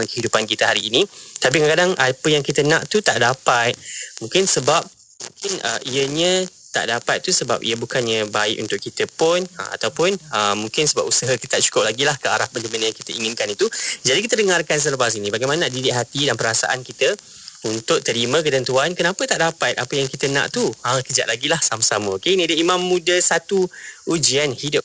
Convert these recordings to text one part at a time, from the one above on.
kehidupan kita hari ini. Tapi kadang-kadang apa yang kita nak tu tak dapat. Mungkin sebab ianya tak dapat tu sebab ia bukannya baik untuk kita pun, ataupun mungkin sebab usaha kita tak cukup lagi lah ke arah benda-benda yang kita inginkan itu. Jadi kita dengarkan selepas ini bagaimana nak didik hati dan perasaan kita untuk terima ketentuan kenapa tak dapat apa yang kita nak tu. Kejap lagi lah sama-sama. Okey, ini dia Imam Muda 1 Ujian Hidup.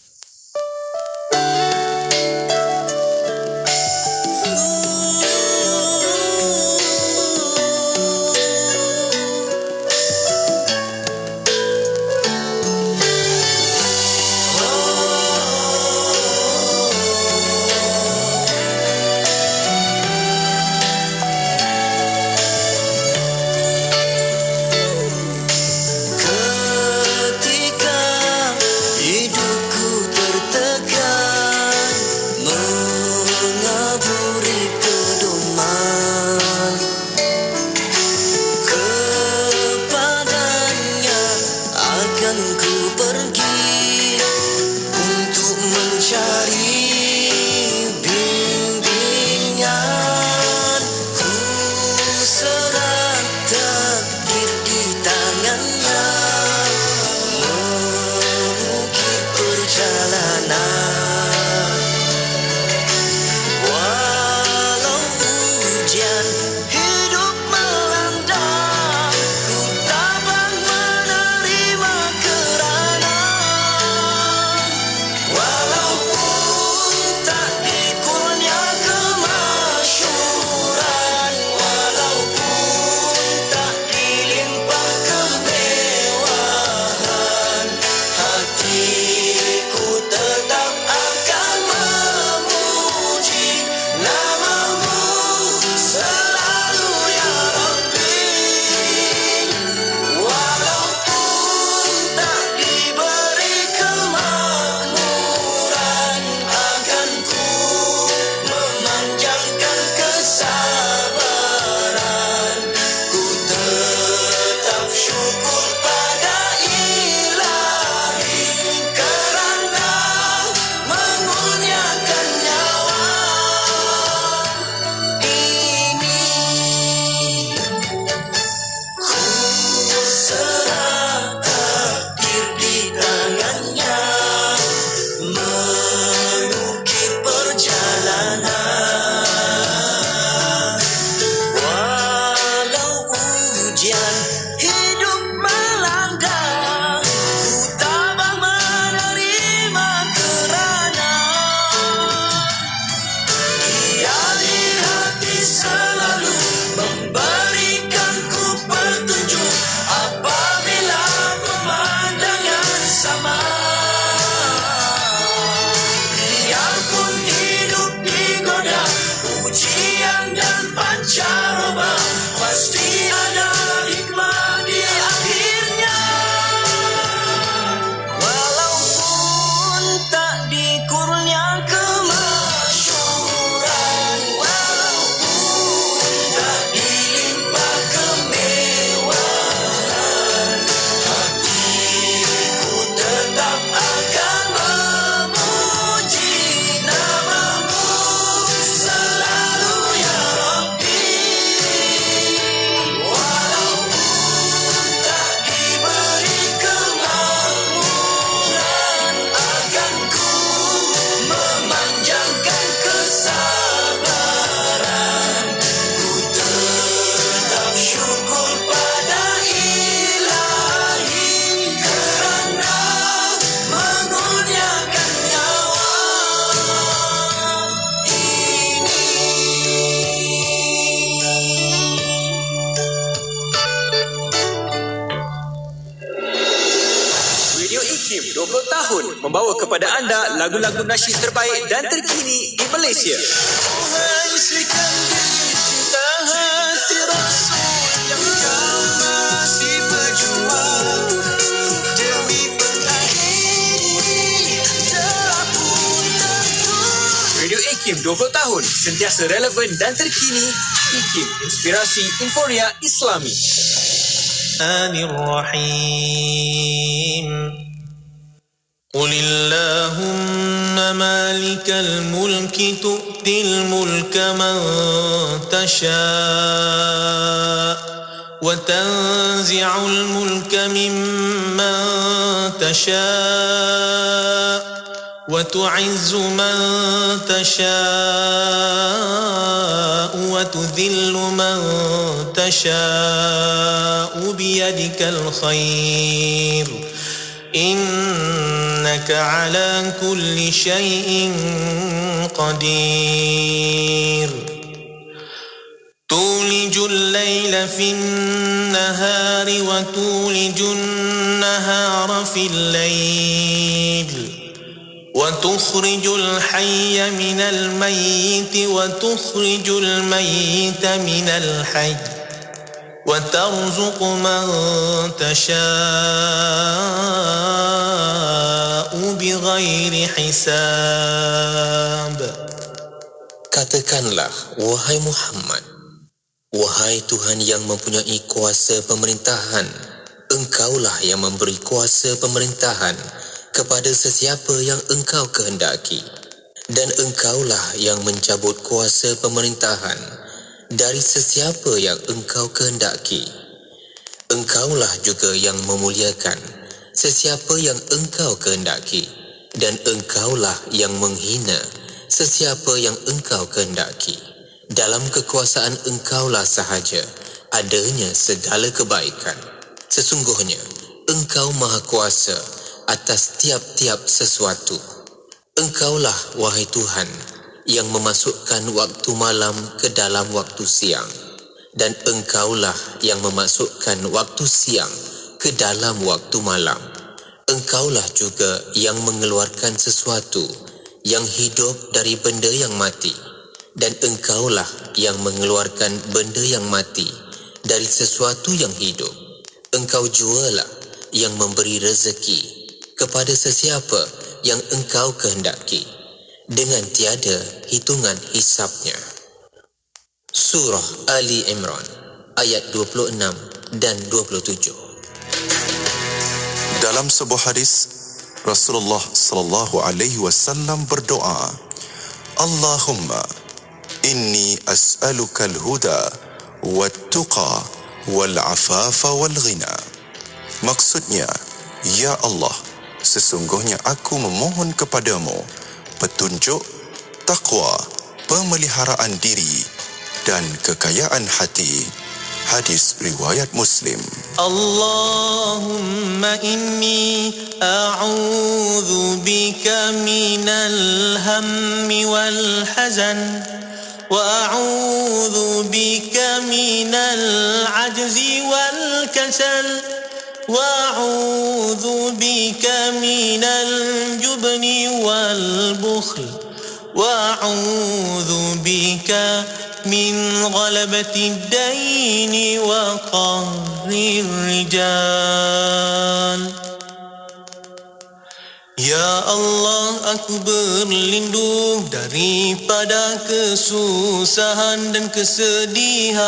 Membawa kepada anda lagu-lagu nasyid terbaik dan terkini di Malaysia. Radio IKIM 20 tahun, sentiasa relevan dan terkini. IKIM, inspirasi Infornia Islami. قل اللهم مالك الملك تؤتي الملك من تشاء وتنزع الملك ممن تشاء وتعز من تشاء وتذل من تشاء بيدك الخير إنك على كل شيء قدير تولج الليل في النهار وتولج النهار في الليل وتخرج الحي من الميت وتخرج الميت من الحي وترزق من تشاء بغير حساب. Katakanlah, wahai Muhammad, wahai Tuhan yang mempunyai kuasa pemerintahan, Engkaulah yang memberi kuasa pemerintahan kepada sesiapa yang Engkau kehendaki, dan Engkaulah yang mencabut kuasa pemerintahan dari sesiapa yang Engkau kehendaki. Engkaulah juga yang memuliakan sesiapa yang Engkau kehendaki, dan Engkaulah yang menghina sesiapa yang Engkau kehendaki. Dalam kekuasaan Engkaulah sahaja adanya segala kebaikan. Sesungguhnya Engkau Maha Kuasa atas tiap-tiap sesuatu. Engkaulah, wahai Tuhan, yang memasukkan waktu malam ke dalam waktu siang, dan Engkaulah yang memasukkan waktu siang ke dalam waktu malam. Engkaulah juga yang mengeluarkan sesuatu yang hidup dari benda yang mati, dan Engkaulah yang mengeluarkan benda yang mati dari sesuatu yang hidup. Engkau jualah yang memberi rezeki kepada sesiapa yang Engkau kehendaki, dengan tiada hitungan hisabnya. Surah Ali Imran ayat 26 dan 27. Dalam sebuah hadis, Rasulullah sallallahu alaihi wasallam berdoa, Allahumma inni as'aluka al-huda wat-tuqa wal-afafa wal-ghina. Maksudnya, ya Allah, sesungguhnya aku memohon kepadamu petunjuk, takwa, pemeliharaan diri dan kekayaan hati. Hadis riwayat Muslim. Allahumma inni a'udzu bika minal hammi wal hazan wa a'udzu bika minal ajzi wal kasal wa a'udzu bika minal jubni wal bukhl wa a'udzu bika min ghalabati ad-daini wa qahri rijal. Ya Allah, aku berlindung daripada kesusahan dan kesedihan,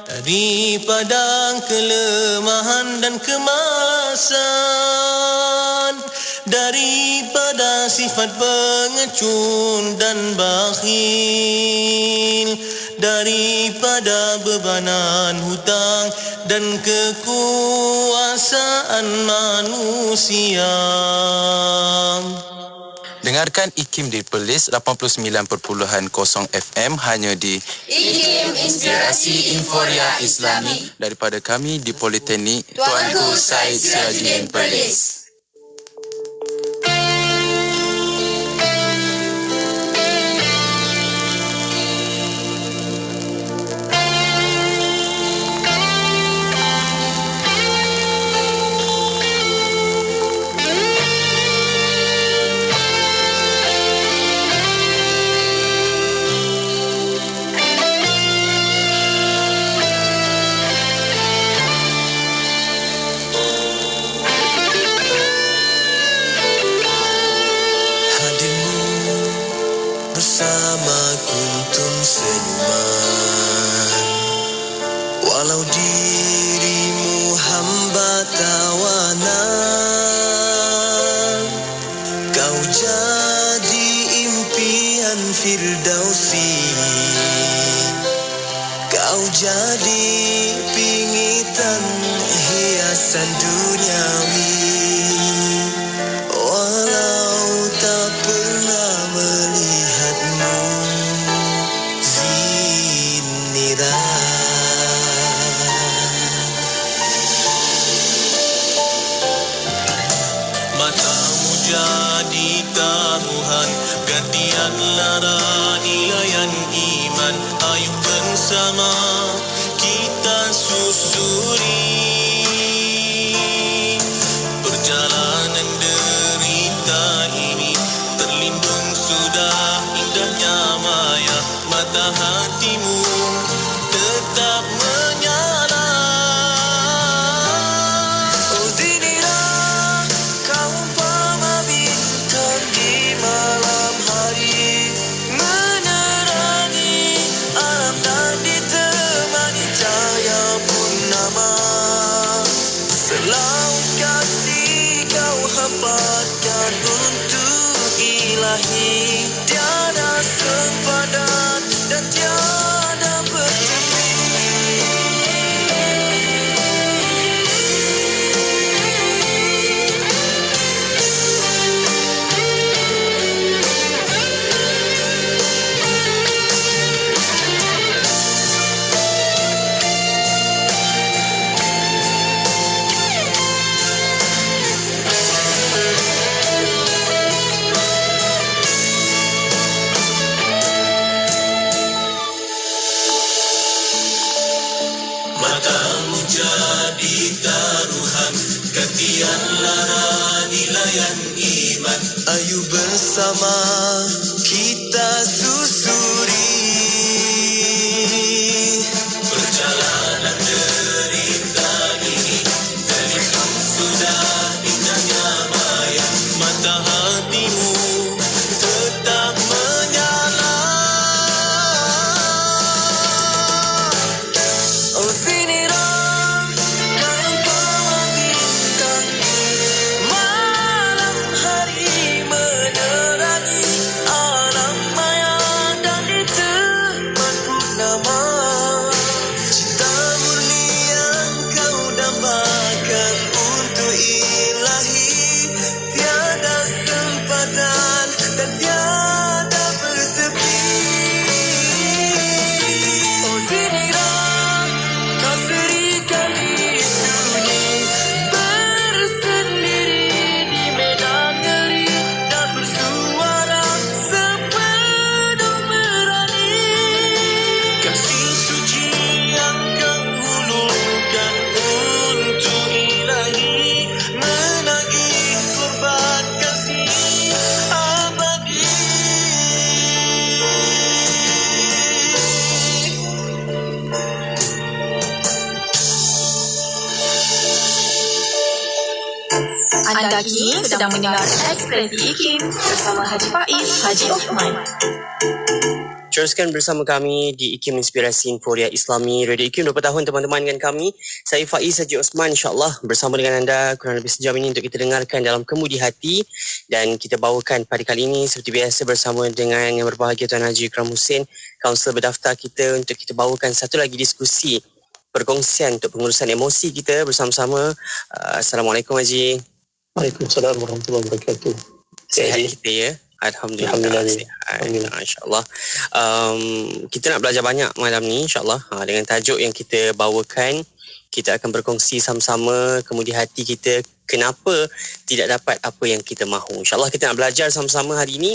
daripada kelemahan dan kemasan, daripada sifat pengecut dan bakhil, daripada bebanan hutang dan kekuasaan manusia. Dengarkan IKIM di Perlis 89.0 FM hanya di IKIM Inspirasi Inforia Islami daripada kami di Politeknik Tuanku Said Sirajuddin Perlis. jadi pingitan hiasan duniawi, walau tak pernah melihatmu, Zinira. Matamu jadi taruhan, gantian lara nilaian iman. Ayo bersama kita susuri perjalanan derita ini. Terlindung sudah indahnya maya, mata hatimu tetap menyala. Oh Zinira, kau umpama bintang di malam hari, menerangi alam dan ditemani cahaya purnama. Selaut kasih kau hamparkan untuk ilahi, tiada sempadan dan tiada bertepi. Matamu jadi taruhan, gantian lara nilaian iman. Ayo bersama kita susuri perjalanan derita ini. Terlindung sudah indahnya maya, mata hatimu tetap menyala. Oh Zinira, kau umpama bintang di malam hari, menerangi alam maya dan diteman purnama. Cinta murni yang kau dambakan untuk ilahi, tiada sempadan dan tiada bertepi. Oh Zinira, kau serikali sunyi bersendiri di medan ngeri, dan bersuara sepenuh merani. Kasih suci yang kau hulurkan untuk ilahi, menagih korban kasih abadi. Anda kini sedang mendengar Ekspresi IKIM bersama Haji Faiz Haji Osman. Teruskan bersama kami di IKIM Inspirasi Inforia Islami. Radio IKIM 20 tahun teman-teman dengan kami. Saya Faiz Haji Osman, insyaAllah bersama dengan anda kurang lebih sejam ini untuk kita dengarkan dalam Kemudi Hati. Dan kita bawakan pada kali ini seperti biasa bersama dengan yang berbahagia Tuan Haji Ikram Hussein, kaunselor berdaftar kita, untuk kita bawakan satu lagi diskusi perkongsian untuk pengurusan emosi kita bersama-sama. Assalamualaikum Haji. Waalaikumsalam warahmatullahi wabarakatuh. Sihat kita ya? Alhamdulillah. Sihat. InsyaAllah. Kita nak belajar banyak malam ni insyaAllah. Dengan tajuk yang kita bawakan, kita akan berkongsi sama-sama kemudi hati kita, kenapa tidak dapat apa yang kita mahu. InsyaAllah kita nak belajar sama-sama hari ini.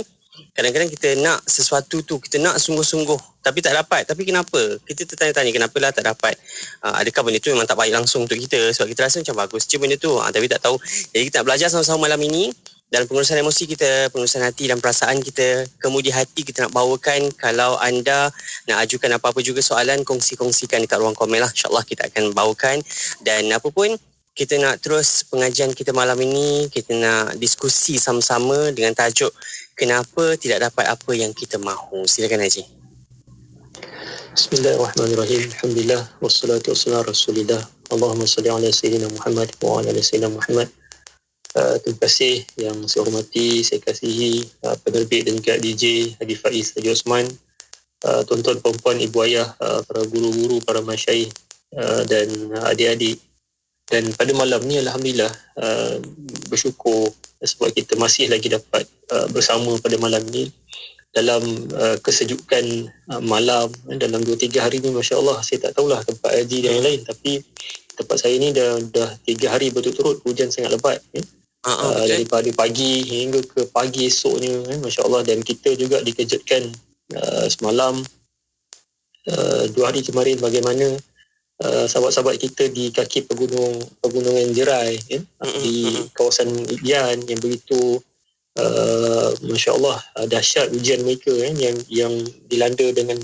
Kadang-kadang kita nak sesuatu tu, kita nak sungguh-sungguh tapi tak dapat. Tapi kenapa? Kita tertanya-tanya kenapalah tak dapat. Adakah benda tu memang tak baik langsung untuk kita, sebab kita rasa macam bagus je benda tu, tapi tak tahu. Jadi kita nak belajar sama-sama malam ini dalam pengurusan emosi kita, pengurusan hati dan perasaan kita. Kemudi hati kita nak bawakan. Kalau anda nak ajukan apa-apa juga soalan, kongsi-kongsikan dekat ruang komen lah. InsyaAllah kita akan bawakan. Dan apa pun, kita nak terus pengajian kita malam ini, kita nak diskusi sama-sama dengan tajuk kenapa tidak dapat apa yang kita mahu. Silakan Haji. Bismillahirrahmanirrahim. Alhamdulillah wassalatu wassalamu ala Rasulillah. Allahumma salli ala sayyidina Muhammad wa ala sayyidina Muhammad. Terima kasih yang saya hormati, saya kasihi penerbit dan juga DJ Haji Faiz Haji Osman tuan-tuan perempuan, ibu ayah, para guru-guru, para masyaikh dan adik-adik. Dan pada malam ni alhamdulillah bersyukur sebab kita masih lagi dapat bersama pada malam ni dalam kesejukan malam. Dalam 2-3 hari ni masya-Allah, saya tak tahulah tempat haji dan yang lain, tapi tempat saya ni dah 3 hari berturut-turut hujan sangat lebat daripada pagi hingga ke pagi esoknya, masya-Allah. Dan kita juga dikejutkan semalam 2 hari kemarin bagaimana sahabat-sahabat kita di kaki pegunungan Jerai di kawasan Iban yang begitu masya-Allah dahsyat ujian mereka yang dilanda dengan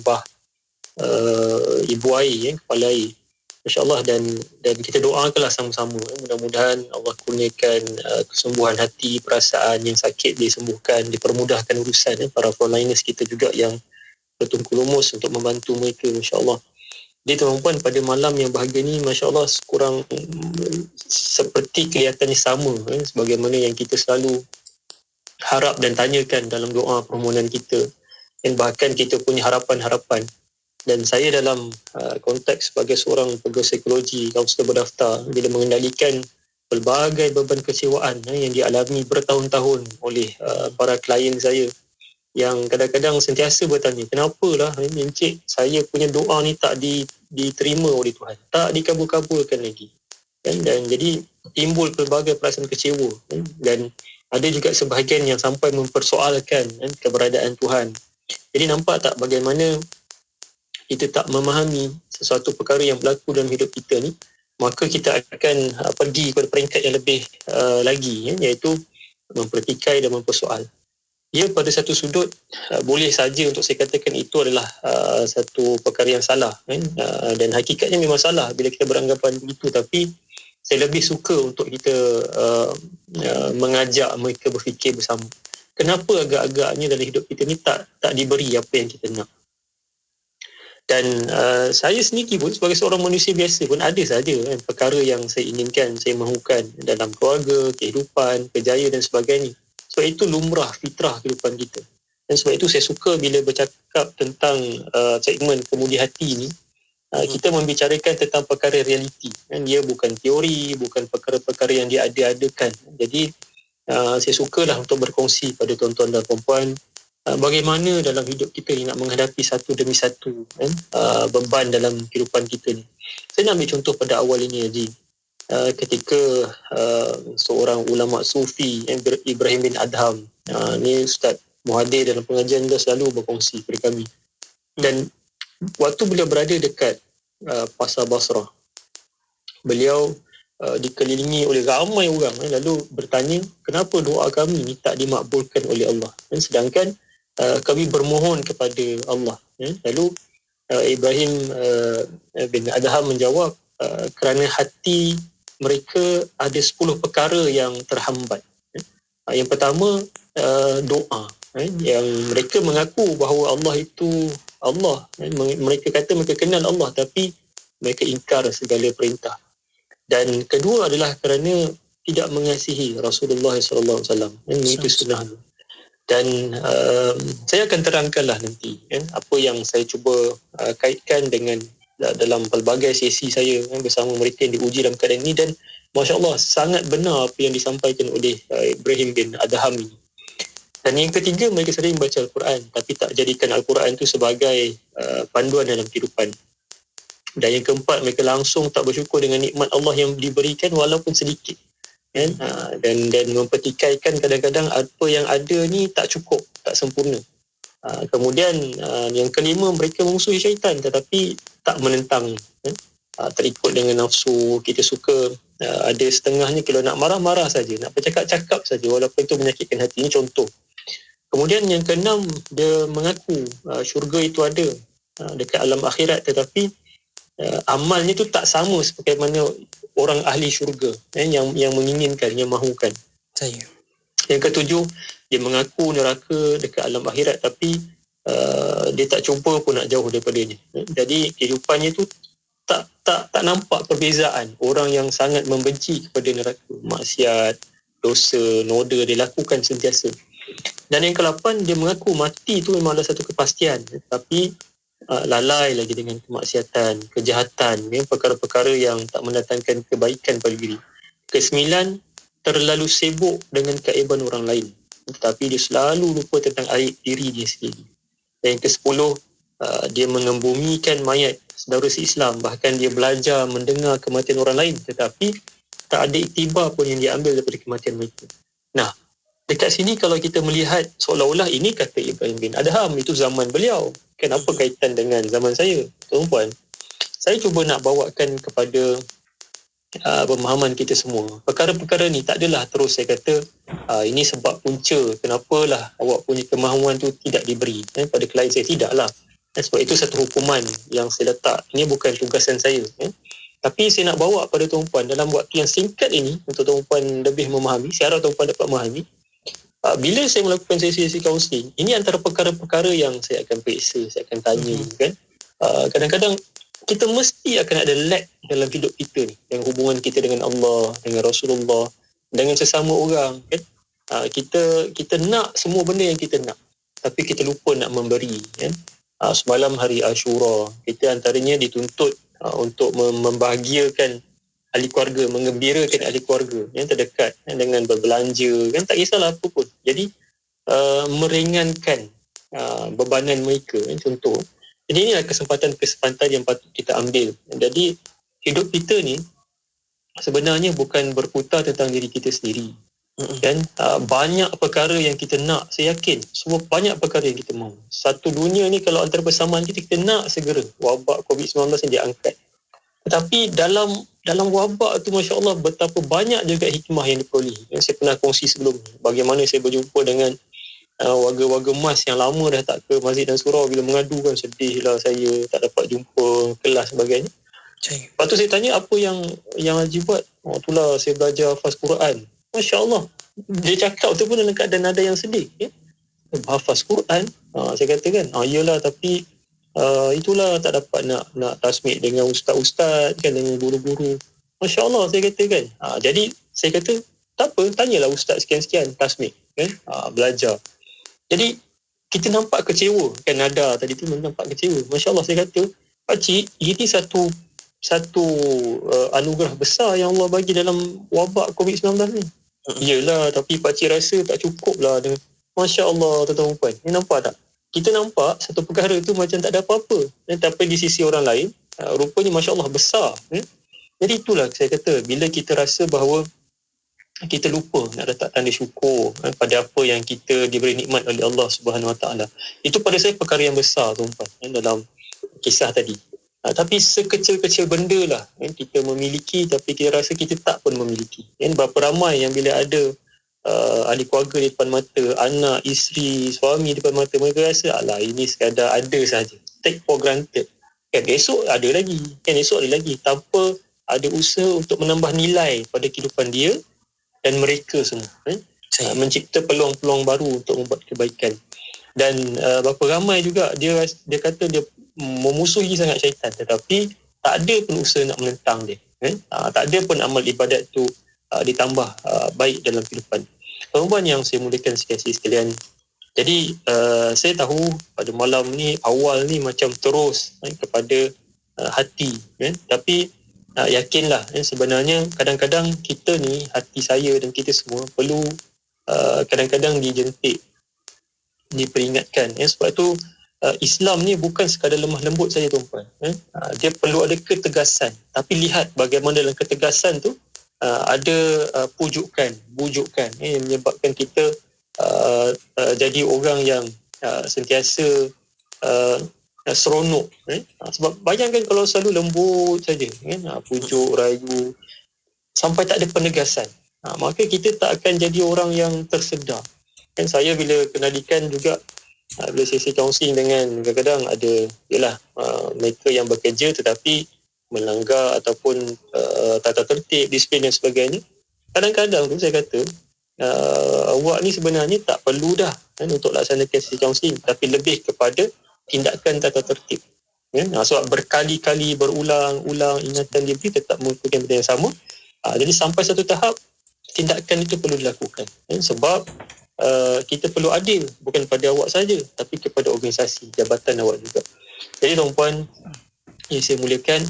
ibu air, kepala air, masya-Allah. Dan kita doakanlah sama-sama, mudah-mudahan Allah kurniakan kesembuhan hati, perasaan yang sakit disembuhkan, dipermudahkan urusan para frontliners kita juga yang bertungku lumus untuk membantu mereka, masya-Allah. Jadi tuan-tuan, pada malam yang bahagia ni masya-Allah kurang seperti kelihatannya sama sebagaimana yang kita selalu harap dan tanyakan dalam doa permohonan kita, dan bahkan kita punya harapan-harapan. Dan saya dalam konteks sebagai seorang pegawai psikologi kaunselor berdaftar, bila mengendalikan pelbagai beban kecewaan yang dialami bertahun-tahun oleh para klien saya, yang kadang-kadang sentiasa bertanya, kenapalah Encik, saya punya doa ni tak diterima oleh Tuhan, tak dikabul-kabulkan lagi, dan jadi timbul pelbagai perasaan kecewa, dan ada juga sebahagian yang sampai mempersoalkan keberadaan Tuhan. Jadi nampak tak bagaimana kita tak memahami sesuatu perkara yang berlaku dalam hidup kita ni, maka kita akan pergi kepada peringkat yang lebih lagi, iaitu mempertikai dan mempersoal. Ya, pada satu sudut boleh saja untuk saya katakan itu adalah satu perkara yang salah, dan hakikatnya memang salah bila kita beranggapan begitu, tapi saya lebih suka untuk kita mengajak mereka berfikir bersama. Kenapa agak-agaknya dalam hidup kita ni tak diberi apa yang kita nak? Dan saya sendiri pun sebagai seorang manusia biasa pun ada saja perkara yang saya inginkan, saya mahukan dalam keluarga, kehidupan, kerjaya dan sebagainya. Sebab itu lumrah fitrah kehidupan kita. Dan sebab itu saya suka bila bercakap tentang segmen kemudi hati ni, kita membicarakan tentang perkara realiti. Dia bukan teori, bukan perkara-perkara yang diada-adakan. Jadi saya sukalah untuk berkongsi pada tuan-tuan dan perempuan bagaimana dalam hidup kita ni nak menghadapi satu demi satu beban dalam kehidupan kita ni. Saya nak ambil contoh pada awal ini, Haji. Ketika seorang ulama sufi Ibrahim bin Adham, ni Ustaz Muhadir dalam pengajian dia selalu berkongsi kepada kami, dan waktu beliau berada dekat Pasar Basrah, beliau dikelilingi oleh ramai orang, lalu bertanya kenapa doa kami ni tak dimakbulkan oleh Allah, sedangkan kami bermohon kepada Allah. Lalu Ibrahim bin Adham menjawab, kerana hati mereka ada 10 perkara yang terhambat. Yang pertama, doa. Yang mereka mengaku bahawa Allah itu Allah. Mereka kata mereka kenal Allah, tapi mereka ingkar segala perintah. Dan kedua adalah kerana tidak mengasihi Rasulullah SAW. Itu sunnah. Dan saya akan terangkanlah nanti apa yang saya cuba kaitkan dengan dalam pelbagai sesi saya bersama mereka yang diuji dalam keadaan ini. Dan Masya Allah, sangat benar apa yang disampaikan oleh Ibrahim bin Adham ini. Dan yang ketiga, mereka sering membaca Al-Quran, tapi tak jadikan Al-Quran itu sebagai panduan dalam kehidupan. Dan yang keempat, mereka langsung tak bersyukur dengan nikmat Allah yang diberikan walaupun sedikit. Dan mempertikaikan kadang-kadang apa yang ada ni tak cukup, tak sempurna. Kemudian yang kelima, mereka memusuhi syaitan tetapi tak menentang, terikut dengan nafsu. Kita suka ada setengahnya kalau nak marah-marah saja, nak bercakap-cakap saja walaupun itu menyakitkan hati. Ini contoh. Kemudian yang keenam, dia mengaku syurga itu ada dekat alam akhirat, tetapi amalnya itu tak sama seperti mana orang ahli syurga yang menginginkan, yang mahukan. Yang ketujuh, dia mengaku neraka dekat alam akhirat, tapi dia tak cuba pun nak jauh daripadanya. Jadi kehidupannya tu tak nampak perbezaan. Orang yang sangat membenci kepada neraka, maksiat, dosa, noda dia lakukan sentiasa. Dan yang ke-8, dia mengaku mati tu memang ada satu kepastian, tapi lalai lagi dengan kemaksiatan, kejahatan, perkara-perkara yang tak mendatangkan kebaikan pada diri. Kesembilan, terlalu sibuk dengan keaiban orang lain, tetapi dia selalu lupa tentang aib diri dia sendiri. Dan yang ke-10, dia mengembumikan mayat saudara se-Islam, bahkan dia belajar mendengar kematian orang lain, tetapi tak ada iktibar pun yang dia ambil daripada kematian mereka. Nah, dekat sini kalau kita melihat seolah-olah ini kata Ibrahim bin Adham, itu zaman beliau. Kenapa kaitan dengan zaman saya? Tuan-puan, saya cuba nak bawakan kepada pemahaman kita semua. Perkara-perkara ni tak adalah terus saya kata ini sebab punca kenapalah awak punya kemahuan tu tidak diberi pada klien saya. Tidaklah. Sebab itu satu hukuman yang saya letak. Ini bukan tugasan saya. Tapi saya nak bawa pada tuan-puan dalam waktu yang singkat ini untuk tuan-puan lebih memahami. Saya harap tuan-puan dapat memahami. Bila saya melakukan sesi-sesi kaunseling, ini antara perkara-perkara yang saya akan periksa, saya akan tanya. Kan? Kadang-kadang kita mesti akan ada lag dalam hidup kita ni, dengan hubungan kita dengan Allah, dengan Rasulullah, dengan sesama orang. Kan? Kita nak semua benda yang kita nak, tapi kita lupa nak memberi. Kan? Semalam hari Ashura, kita antaranya dituntut untuk membahagiakan ahli keluarga, mengembirakan ahli keluarga yang terdekat dengan berbelanja, kan, tak kisahlah apa pun. Jadi meringankan bebanan mereka, kan, contoh. Jadi inilah kesempatan-kesempatan yang patut kita ambil. Jadi hidup kita ni sebenarnya bukan berputar tentang diri kita sendiri. Kan, banyak perkara yang kita nak, saya yakin semua banyak perkara yang kita mahu. Satu dunia ni kalau antara persamaan kita nak segera wabak COVID-19 yang diangkat. Tetapi dalam wabak tu, Masya Allah, betapa banyak juga hikmah yang diperoleh. Yang saya pernah kongsi sebelum ni, bagaimana saya berjumpa dengan warga-warga mas yang lama dah tak ke masjid dan surau. Bila mengadu kan, sedihlah saya tak dapat jumpa kelas sebagainya. Lepas tu saya tanya apa yang Haji buat. Itulah saya belajar hafaz Quran. Masya Allah, dia cakap tu pun dalam keadaan nada yang sedih. Ya? Hafaz Quran, saya katakan, iyalah, tapi itulah tak dapat nak tasmik dengan ustaz-ustaz, kan, dengan guru-guru. Masya Allah, saya katakan. Jadi saya kata, tak apa, tanyalah ustaz sekian-sekian tasmik, kan, belajar. Jadi kita nampak kecewa, kan, nada tadi tu nampak kecewa. Masya Allah, saya kata, pakcik, ini satu anugerah besar yang Allah bagi dalam wabak COVID-19 ni. Iyalah, tapi pakcik rasa tak cukup lah. Masya Allah, tuan-tuan. Ni nampak tak? Kita nampak satu perkara tu macam tak ada apa-apa. Tapi di sisi orang lain, rupanya Masya Allah besar. Jadi itulah saya kata, bila kita rasa bahawa kita lupa nak letak tanda syukur pada apa yang kita diberi nikmat oleh Allah Subhanahu Wa Taala. Itu pada saya perkara yang besar, tuan-tuan, dalam kisah tadi. Tapi sekecil-kecil benda lah kita memiliki, tapi kita rasa kita tak pun memiliki. Berapa ramai yang bila ada ahli keluarga di depan mata, anak, isteri, suami di depan mata, mereka rasa alah ini sekadar ada saja, take for granted. Kan esok ada lagi, kan esok ada lagi, tanpa ada usaha untuk menambah nilai pada kehidupan dia dan mereka semua. Mencipta peluang-peluang baru untuk membuat kebaikan. Dan berapa ramai juga dia kata dia memusuhi sangat syaitan, tetapi tak ada pun usaha nak menentang dia. Tak ada pun amal ibadat tu ditambah baik dalam kehidupan. Tuan-tuan yang saya muliakan sekalian, jadi saya tahu pada malam ni, awal ni macam terus kepada hati, tapi yakinlah sebenarnya kadang-kadang kita ni, hati saya dan kita semua perlu kadang-kadang dijentik, diperingatkan. Sebab tu Islam ni bukan sekadar lemah lembut saja, tuan-tuan. Dia perlu ada ketegasan. Tapi lihat bagaimana dalam ketegasan tu ada bujukan yang menyebabkan kita jadi orang yang sentiasa seronok. Sebab bayangkan kalau selalu lembut saja, pujuk, rayu, sampai tak ada penegasan, maka kita tak akan jadi orang yang tersedar. Kan saya bila kenalikan juga, bila sesi kaunseling dengan kadang-kadang ada mereka yang bekerja tetapi melanggar ataupun tata tertib, disiplin dan sebagainya. Kadang-kadang tu saya kata awak ni sebenarnya tak perlu dah untuk laksanakan sesi kaunseling, tapi lebih kepada tindakan tata tertib. Sebab berkali-kali berulang-ulang ingatan dia tetap melakukan benda yang sama. Jadi sampai satu tahap tindakan itu perlu dilakukan. Sebab kita perlu adil, bukan pada awak saja, tapi kepada organisasi, jabatan awak juga. Jadi tuan-puan yang saya muliakan,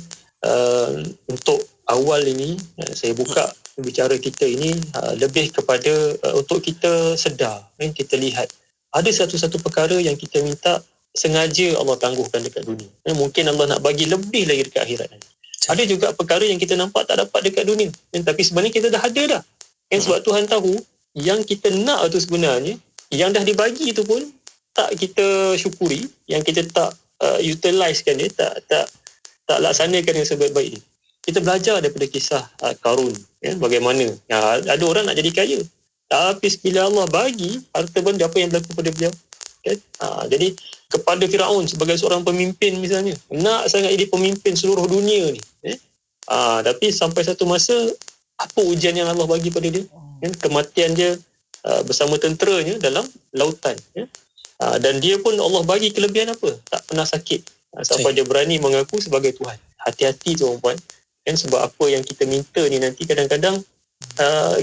untuk awal ini saya buka bicara kita ini lebih kepada untuk kita sedar, kita lihat ada satu-satu perkara yang kita minta sengaja Allah tangguhkan dekat dunia. Mungkin Allah nak bagi lebih lagi dekat akhirat nanti. Ada juga perkara yang kita nampak tak dapat dekat dunia, tapi sebenarnya kita dah ada dah. Sebab Tuhan tahu yang kita nak tu sebenarnya, yang dah dibagi tu pun tak kita syukuri, yang kita tak utilisekan dia, tak laksanakan yang sebaik-baik dia. Kita belajar daripada kisah Qarun, bagaimana ada orang nak jadi kaya, tapi bila Allah bagi harta benda, apa yang berlaku pada beliau, kan? Jadi kepada Firaun sebagai seorang pemimpin misalnya, nak sangat jadi pemimpin seluruh dunia ni, tapi sampai satu masa apa ujian yang Allah bagi pada dia, kematian dia bersama tenteranya dalam lautan, dan dia pun Allah bagi kelebihan apa, tak pernah sakit, sampai dia berani mengaku sebagai Tuhan. Hati-hati tuan-puan, sebab apa yang kita minta ni nanti kadang-kadang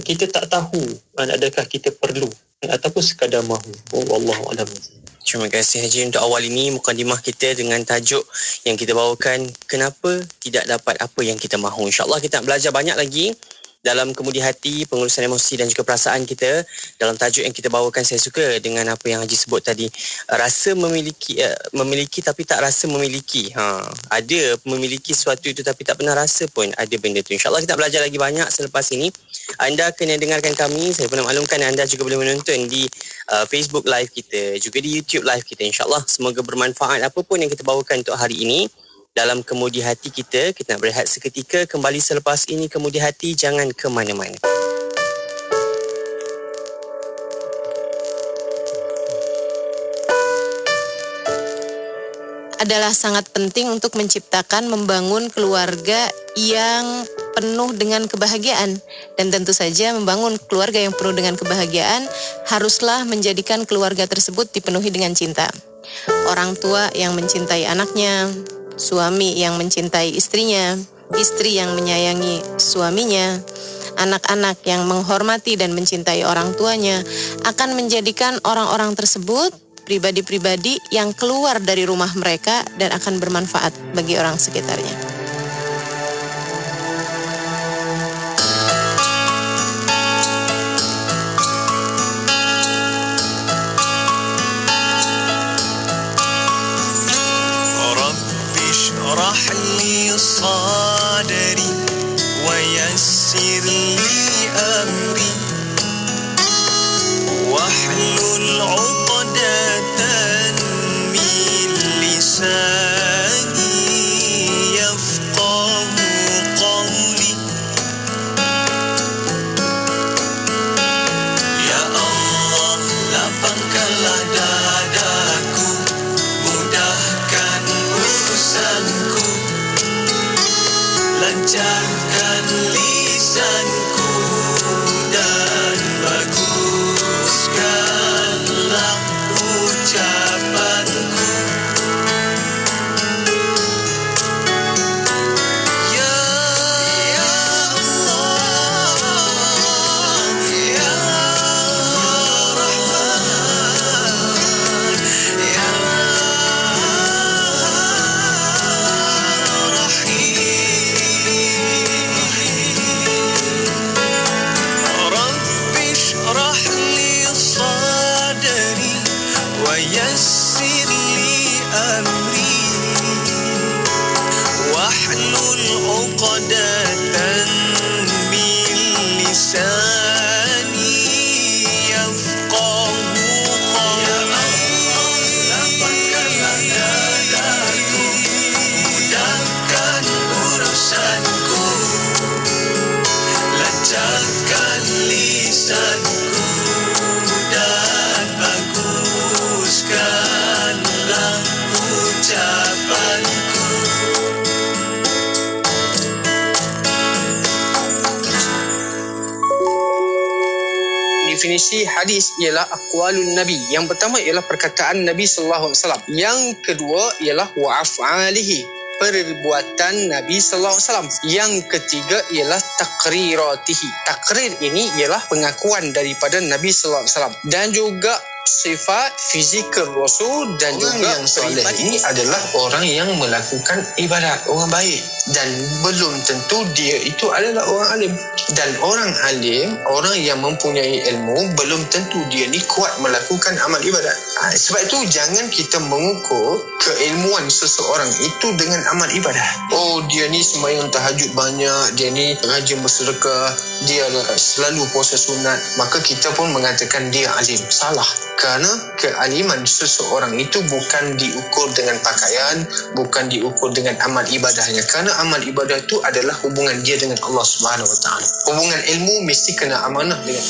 kita tak tahu adakah kita perlu ataupun sekadar mahu. Wallahu a'lam. Terima kasih Haji untuk awal ini mukadimah kita dengan tajuk yang kita bawakan, kenapa tidak dapat apa yang kita mahu. InsyaAllah kita nak belajar banyak lagi dalam kemudi hati, pengurusan emosi dan juga perasaan kita dalam tajuk yang kita bawakan. Saya suka dengan apa yang Haji sebut tadi, rasa memiliki tapi tak rasa memiliki. Ada memiliki sesuatu itu tapi tak pernah rasa pun ada benda tu. InsyaAllah kita belajar lagi banyak selepas ini. Anda kena dengarkan kami. Saya pernah maklumkan anda juga boleh menonton di Facebook live kita, juga di YouTube live kita. InsyaAllah semoga bermanfaat apapun yang kita bawakan untuk hari ini dalam kemudi hati kita. Kita nak berehat seketika, kembali selepas ini. Kemudi hati, jangan ke mana-mana. Adalah sangat penting untuk menciptakan, membangun keluarga yang penuh dengan kebahagiaan. Dan tentu saja membangun keluarga yang penuh dengan kebahagiaan haruslah menjadikan keluarga tersebut dipenuhi dengan cinta. Orang tua yang mencintai anaknya, suami yang mencintai istrinya, istri yang menyayangi suaminya, anak-anak yang menghormati dan mencintai orang tuanya akan menjadikan orang-orang tersebut pribadi-pribadi yang keluar dari rumah mereka dan akan bermanfaat bagi orang sekitarnya. صدري ويسر لي أمري واحلل عقدة من لساني يفقه قولي يا الله lapangkanlah dadaku, mudahkan urusanku, lancarkan lisanku dan baguskanlah ucapanku. Ya Allah, Ya Rahman, Ya ويسر لي أمري واحلل عقدة من لساني يفقه قولي. Lapangkanlah dadaku, mudahkan urusanku, lancarkan lisanku dan baguskanlah ucapanku. Definisi hadis ialah aqwalun Nabi. Yang pertama ialah perkataan Nabi sallallahu alaihi wasallam. Yang kedua ialah wa af'alihi, perbuatan Nabi sallallahu alaihi wasallam. Yang ketiga ialah taqriratihi. Takrir ini ialah pengakuan daripada Nabi sallallahu alaihi wasallam. Dan juga sifat fizikal Rasul dan Orang juga yang soleh peribadi. ini adalah orang yang melakukan ibadat, orang baik. Dan belum tentu dia itu adalah orang alim. Dan orang alim, orang yang mempunyai ilmu, belum tentu dia ni kuat melakukan amal ibadat. Sebab itu jangan kita mengukur keilmuan seseorang itu dengan amal ibadah. Oh, dia ni sembahyang tahajud banyak, dia ni rajin bersedekah, dia selalu puasa sunat, maka kita pun mengatakan dia alim. Salah. Kerana kealiman seseorang itu bukan diukur dengan pakaian, bukan diukur dengan amal ibadahnya. Kerana amal ibadah itu adalah hubungan dia dengan Allah Subhanahu Wa Taala. Hubungan ilmu mesti kena amanah dengan.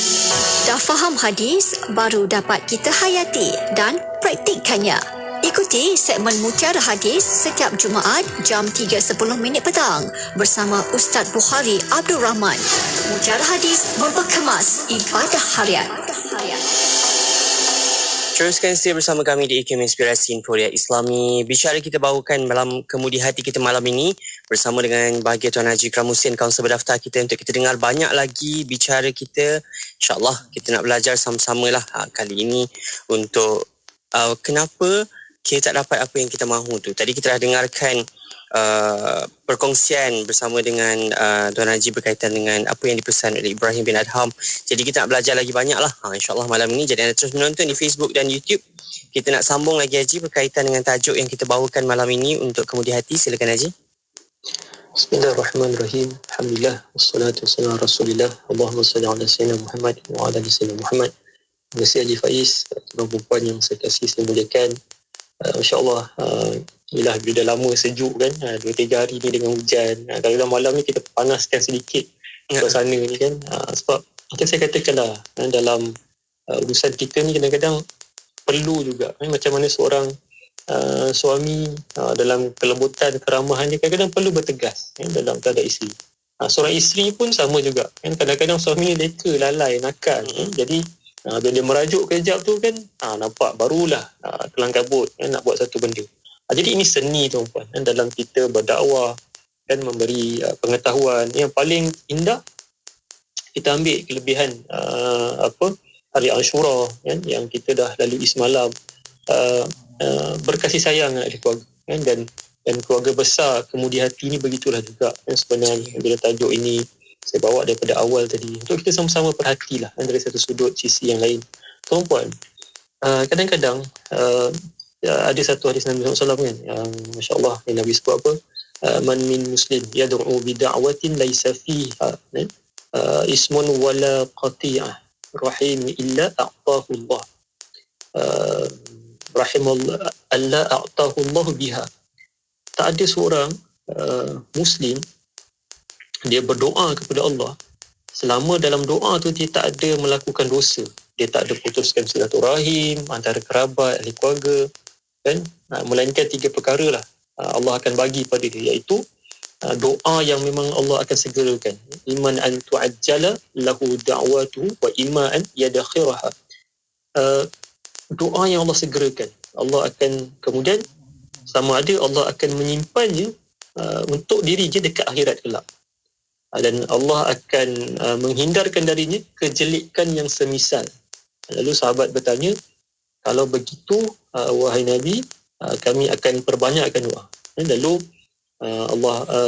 Dah faham hadis, baru dapat kita hayati dan praktikkannya. Ikuti segmen Mutiara Hadis setiap Jumaat jam 3.10 petang bersama Ustaz Bukhari Abdul Rahman. Mutiara Hadis memperkemas ibadah harian. Teruskan setia bersama kami di IKIM Inspirasi Inforia Islami. Bicara kita bawakan malam kemudi hati kita malam ini bersama dengan bahagia Tuan Haji Kramusin, kaunselor berdaftar kita, untuk kita dengar banyak lagi bicara kita. InsyaAllah kita nak belajar sama-sama lah kali ini untuk kenapa kita tak dapat apa yang kita mahu tu. Tadi kita dah dengarkan perkongsian bersama dengan Tuan Haji berkaitan dengan apa yang dipesan oleh Ibrahim bin Adham. Jadi kita nak belajar lagi banyak lah insyaAllah malam ini. Jadi anda terus menonton di Facebook dan YouTube. Kita nak sambung lagi Haji berkaitan dengan tajuk yang kita bawakan malam ini untuk kemudi hati. Silakan Haji. Bismillahirrahmanirrahim. Alhamdulillah, wassalatu wassalamu ala Rasulillah. Allahumma salli ala sayyidina Muhammad wa ala ali sayyidina Muhammad. Terima kasih Haji Faiz, tuan perempuan yang saya kasih, saya muliakan. InsyaAllah inilah bila dah lama sejuk kan, 2-3 hari ni dengan hujan, kadang-kadang malam ni kita panaskan sedikit suasana ni kan, sebab macam saya katakan lah, dalam urusan kita ni kadang-kadang perlu juga macam mana seorang suami dalam kelembutan keramahan dia kadang-kadang perlu bertegas dalam keadaan isteri. Seorang isteri pun sama juga kan, kadang-kadang suami ni leka, lalai, nakal jadi bila dia merajuk kejap tu kan, nampak barulah kelang kabut nak buat satu benda. Jadi ini seni tuan-puan dalam kita berdakwah kan, memberi pengetahuan. Yang paling indah kita ambil kelebihan hari Ashura kan, yang kita dah lalui semalam, berkasih sayang dengan ahli keluarga kan, dan keluarga besar kemudi hati ni begitulah juga kan, sebenarnya bila tajuk ini saya bawa daripada awal tadi untuk kita sama-sama perhatilah dari satu sudut sisi yang lain. Tuan-puan, kadang-kadang ada satu hadis Nabi SAW kan, yang Masya Allah yang Nabi sebut apa, man min muslim yad'u bida'watin laysa fiha ismun wala qati'ah rahim illa a'tahu Allah rahimallah alla a'tahu Allah biha. Tak ada seorang muslim dia berdoa kepada Allah, selama dalam doa tu dia tak ada melakukan dosa, dia tak ada putuskan silaturahim antara kerabat, ahli keluarga kan, melainkan 3 perkara lah Allah akan bagi pada dia, iaitu doa yang memang Allah akan segerakan, iman an tu'ajjala lahu da'watuhu wa iman an yadakhiraha, doa yang Allah segerakan, Allah akan kemudian sama ada Allah akan menyimpannya untuk diri dia dekat akhirat kelak, dan Allah akan menghindarkan darinya kejelekan yang semisal. Lalu sahabat bertanya, kalau begitu wahai Nabi, kami akan perbanyakkan doa. Lalu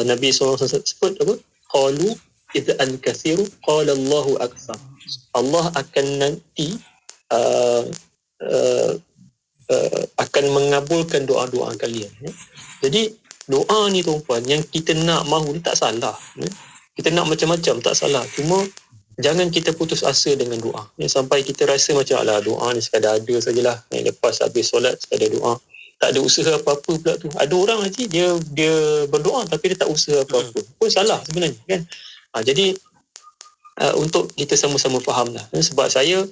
Nabi SAW sebut apa? Qalu idhan kathiru qala Allahu akthar. Allah akan nanti akan mengabulkan doa-doa kalian. Jadi doa ni tuan-puan, yang kita nak mahu ni tak salah. Kita nak macam-macam tak salah, cuma jangan kita putus asa dengan doa. Sampai kita rasa macam alah doa ni sekadar ada sajalah. Lepas habis solat sekadar doa, tak ada usaha apa-apa pula tu. Ada orang Haji dia berdoa tapi dia tak usaha apa-apa. Pun salah sebenarnya kan. Jadi untuk kita sama-sama fahamlah. Sebab saya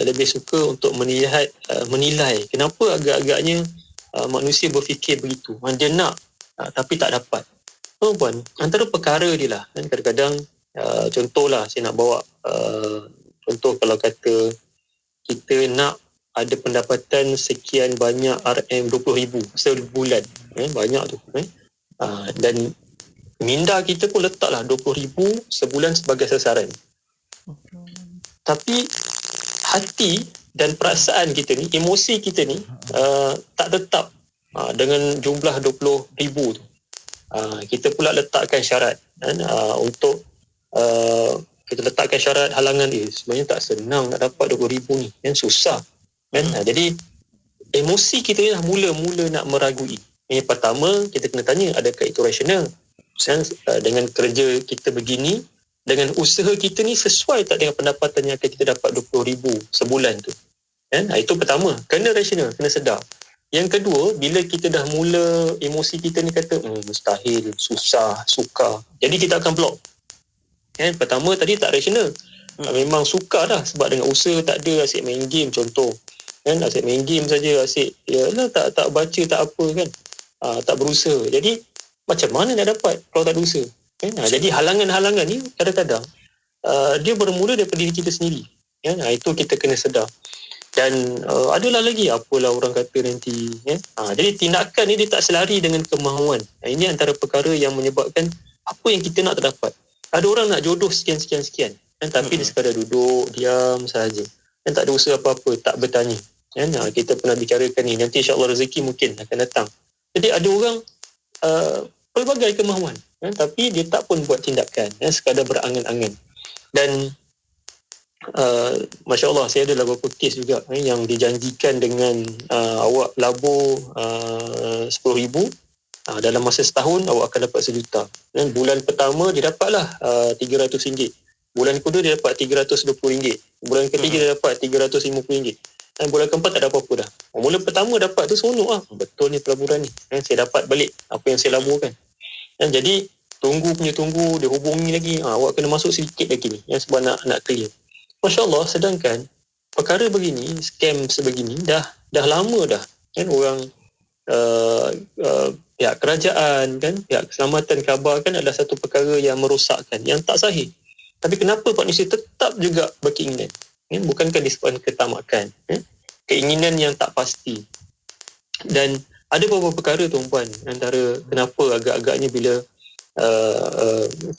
lebih suka untuk menilai kenapa agak-agaknya manusia berfikir begitu. Dia nak tapi tak dapat. Puan, antara perkara dia lah kan, kadang-kadang contohlah saya nak bawa contoh, kalau kata kita nak ada pendapatan sekian banyak RM 20,000 sebulan, banyak tu dan minda kita pun letaklah 20,000 sebulan sebagai sasaran, tapi hati Dan perasaan kita ni, emosi kita ni tak tetap dengan jumlah 20,000 tu. Kita pula letakkan syarat kan, untuk kita letakkan syarat halangan sebenarnya tak senang nak dapat 20,000 ni kan, susah kan. Jadi emosi kita ni dah mula-mula nak meragui. Yang pertama kita kena tanya, adakah itu rasional kan, dengan kerja kita begini, dengan usaha kita ni sesuai tak dengan pendapatan yang akan kita dapat 20,000 sebulan tu kan. Itu pertama, kena rasional, kena sedar. Yang kedua, bila kita dah mula emosi kita ni kata mustahil, susah, sukar, jadi kita akan block kan. Pertama tadi tak rasional, memang sukar dah sebab dengan usaha tak ada, asyik main game contoh kan, asyik main game saja, asyik yalah tak baca tak apa kan, tak berusaha, jadi macam mana nak dapat kalau tak ada usaha kan. Jadi halangan-halangan ni kadang-kadang dia bermula daripada diri kita sendiri kan. Itu kita kena sedar. Dan adalah lagi apalah orang kata nanti kan. Jadi tindakan ni dia tak selari dengan kemahuan. Ini antara perkara yang menyebabkan apa yang kita nak terdapat. Ada orang nak jodoh sekian-sekian kan, tapi dia sekadar duduk diam sahaja kan, tak ada usaha apa-apa, tak bertanya kan. Kita pernah bicarakan ni, nanti insya-Allah rezeki mungkin akan datang. Jadi ada orang pelbagai kemahuan kan, tapi dia tak pun buat tindakan kan, sekadar berangan-angan. Dan Masya Allah, saya ada beberapa kes juga yang dijanjikan dengan awak labur 10,000, dalam masa setahun awak akan dapat RM1 juta. Dan bulan pertama dia dapatlah RM300, bulan kedua dia dapat RM320, bulan ketiga dia dapat RM350, dan bulan keempat tak ada apa-apa dah. Mula pertama dapat tu seronok betul ni pelaburan ni kan, saya dapat balik apa yang saya laburkan. Dan jadi tunggu dia hubungi lagi, awak kena masuk sedikit lagi ni yang sebab nak clear. Masya Allah, sedangkan perkara begini, scam sebegini dah lama dah kan, orang pihak kerajaan kan, pihak keselamatan khabar kan, adalah satu perkara yang merosakkan, yang tak sahih. Tapi kenapa manusia tetap juga berkeinginan kan? Bukankah disebabkan ketamakan kan? Keinginan yang tak pasti. Dan ada beberapa perkara tuan-puan, antara kenapa agak-agaknya bila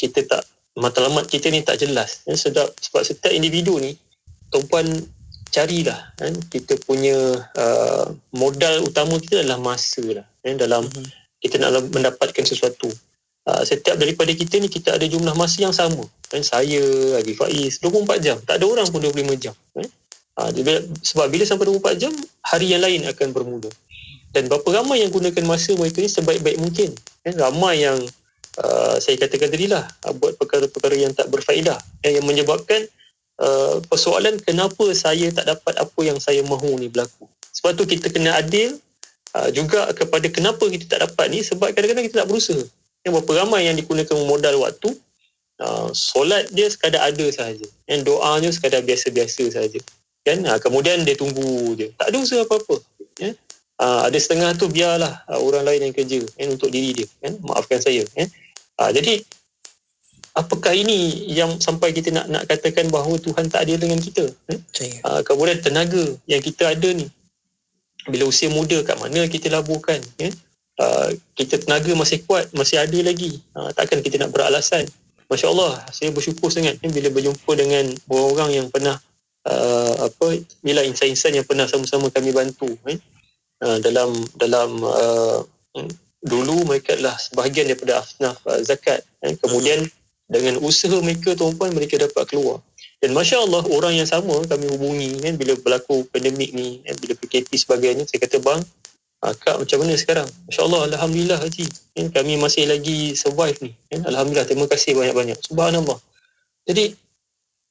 kita tak, matlamat kita ni tak jelas kan? Sebab setiap individu ni tuan-puan carilah kan, kita punya modal utama kita adalah masa lah kan, dalam kita nak mendapatkan sesuatu. Setiap daripada kita ni kita ada jumlah masa yang sama kan, saya, Haji Faiz 24 jam, tak ada orang pun 25 jam kan? Sebab bila sampai 24 jam hari yang lain akan bermula. Dan berapa ramai yang gunakan masa mereka ni sebaik-baik mungkin kan? Ramai yang saya katakan tadilah buat perkara-perkara yang tak berfaedah yang menyebabkan persoalan kenapa saya tak dapat apa yang saya mahu ni berlaku. Sebab tu kita kena adil juga kepada kenapa kita tak dapat ni, sebab kadang-kadang kita tak berusaha. Yang berapa ramai yang digunakan modal waktu, solat dia sekadar ada sahaja, yang doanya sekadar biasa-biasa sahaja kan. Kemudian dia tunggu je, tak ada usaha apa-apa ya. Ada setengah tu biarlah orang lain yang kerja kan, untuk diri dia kan, maafkan saya kan. Jadi apakah ini yang sampai kita nak katakan bahawa Tuhan tak adil dengan kita kan? Kemudian tenaga yang kita ada ni, bila usia muda kat mana kita laburkan kan? Kita tenaga masih kuat, masih ada lagi, takkan kita nak beralasan. Masya Allah, saya bersyukur sangat kan, bila berjumpa dengan orang-orang yang pernah bila insan-insan yang pernah sama-sama kami bantu kan? Dalam dulu mereka adalah sebahagian daripada asnaf zakat kan? Kemudian dengan usaha mereka tuan-puan, mereka dapat keluar. Dan Masya Allah, orang yang sama kami hubungi kan, bila berlaku pandemik ni kan, bila PKP sebagainya, saya kata bang, Kak macam mana sekarang? Masya Allah, Alhamdulillah Haji kan, kami masih lagi survive ni kan? Alhamdulillah, terima kasih banyak-banyak, subhanallah. Jadi